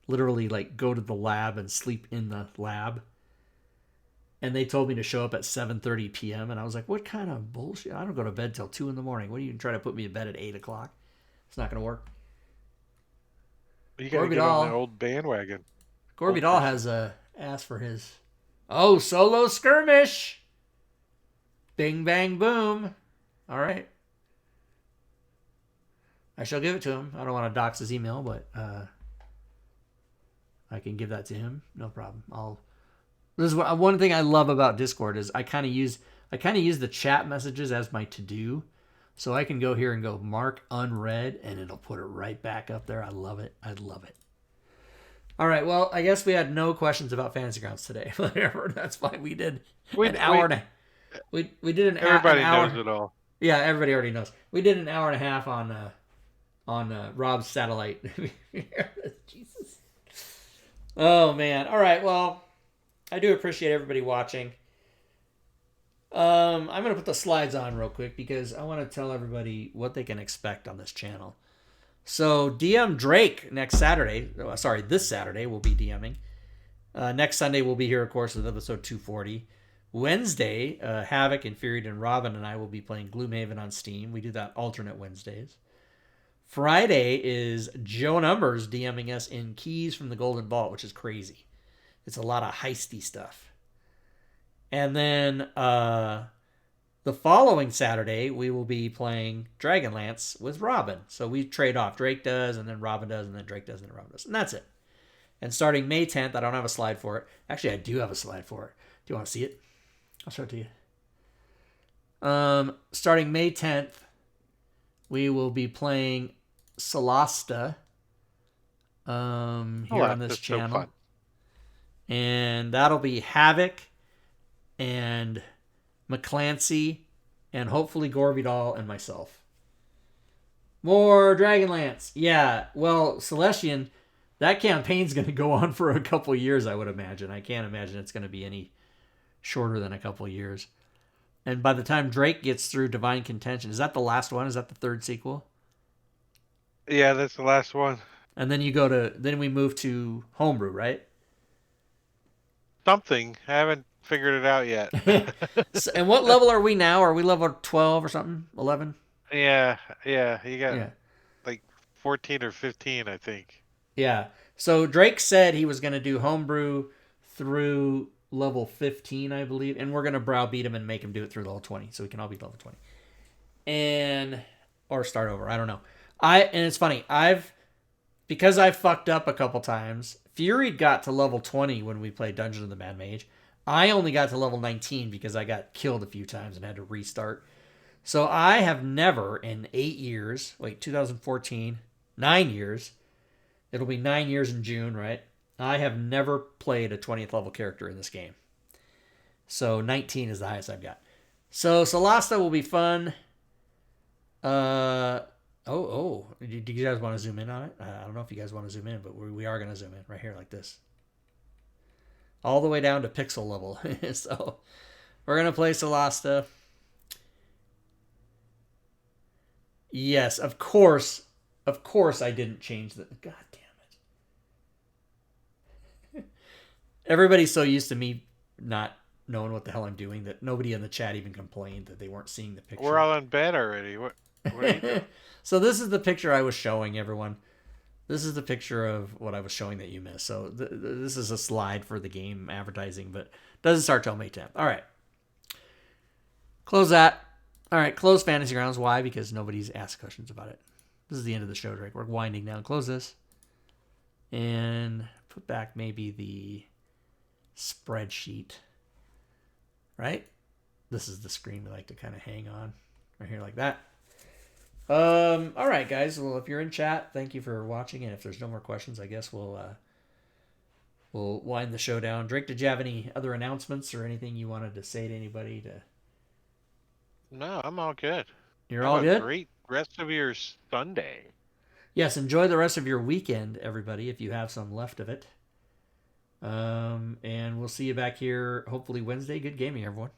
literally like go to the lab and sleep in the lab. And they told me to show up at 7:30 p.m. And I was like, what kind of bullshit? I don't go to bed till 2 in the morning. What are you trying to put me to bed at 8 o'clock? It's not going to work. You gotta get on the old bandwagon. Gorby Doll has asked for his solo skirmish. Bing bang boom. All right. I shall give it to him. I don't want to dox his email, but I can give that to him. No problem. This is one thing I love about Discord is I kind of use the chat messages as my to-do. So I can go here and go mark unread, and it'll put it right back up there. I love it. I love it. All right. Well, I guess we had no questions about Fantasy Grounds today. Whatever. That's fine. We did an hour and a we did an everybody hour. knows it all. Yeah, everybody already knows. We did an hour and a half on Rob's satellite. Jesus. Oh man. All right. Well, I do appreciate everybody watching. I'm going to put the slides on real quick because I want to tell everybody what they can expect on this channel. So DM Drake next Saturday. This Saturday we'll be DMing. Next Sunday we'll be here, of course, with episode 240. Wednesday, Havoc, Infuriated, and Robin and I will be playing Gloomhaven on Steam. We do that alternate Wednesdays. Friday is Joe Numbers DMing us in Keys from the Golden Vault, which is crazy. It's a lot of heisty stuff. And then the following Saturday, we will be playing Dragonlance with Robin. So we trade off. Drake does, and then Robin does, and then Drake does, and then Robin does. And that's it. And starting May 10th, I don't have a slide for it. Actually, I do have a slide for it. Do you want to see it? I'll show it to you. Starting May 10th, we will be playing Solasta here on this channel. So and that'll be Havoc and McClancy and hopefully Gorvidal and myself. More Dragonlance. Yeah, well, Celestian, that campaign's going to go on for a couple years, I would imagine. I can't imagine it's going to be any shorter than a couple years. And by the time Drake gets through Divine Contention, is that the last one? Is that the third sequel? Yeah, that's the last one. And then then we move to Homebrew, right? Something. I haven't figured it out yet. And what level are we now? Are we level 12 or something? 11? Yeah. You got like 14 or 15, I think. Yeah. So Drake said he was going to do Homebrew through level 15, I believe. And we're going to browbeat him and make him do it through level 20. So we can all be level 20. Or start over. I don't know. And it's funny. Because I fucked up a couple times, Fury got to level 20 when we played Dungeon of the Mad Mage. I only got to level 19 because I got killed a few times and had to restart. So I have never in 2014, 9 years. It'll be 9 years in June, right? I have never played a 20th level character in this game. So 19 is the highest I've got. So Solasta will be fun. Do you guys want to zoom in on it? I don't know if you guys want to zoom in, but we are going to zoom in right here like this. All the way down to pixel level. So we're going to play Solasta. Yes, of course I didn't change the... God damn it. Everybody's so used to me not knowing what the hell I'm doing that nobody in the chat even complained that they weren't seeing the picture. We're all in bed already. What are you doing? So this is the picture I was showing everyone. This is the picture of what I was showing that you missed. So this is a slide for the game advertising, but doesn't start till May 10th. All right. Close that. All right, close Fantasy Grounds. Why? Because nobody's asked questions about it. This is the end of the show, Drake. We're winding down. Close this. And put back maybe the spreadsheet. right? This is the screen we like to kind of hang on right here like that. All right, guys. Well, if you're in chat, thank you for watching. And if there's no more questions, I guess we'll wind the show down. Drake, did you have any other announcements or anything you wanted to say to anybody? No, I'm all good. You're Have all a good? great rest of your Sunday. Yes, enjoy the rest of your weekend, everybody, if you have some left of it. And we'll see you back here hopefully Wednesday. Good gaming, everyone.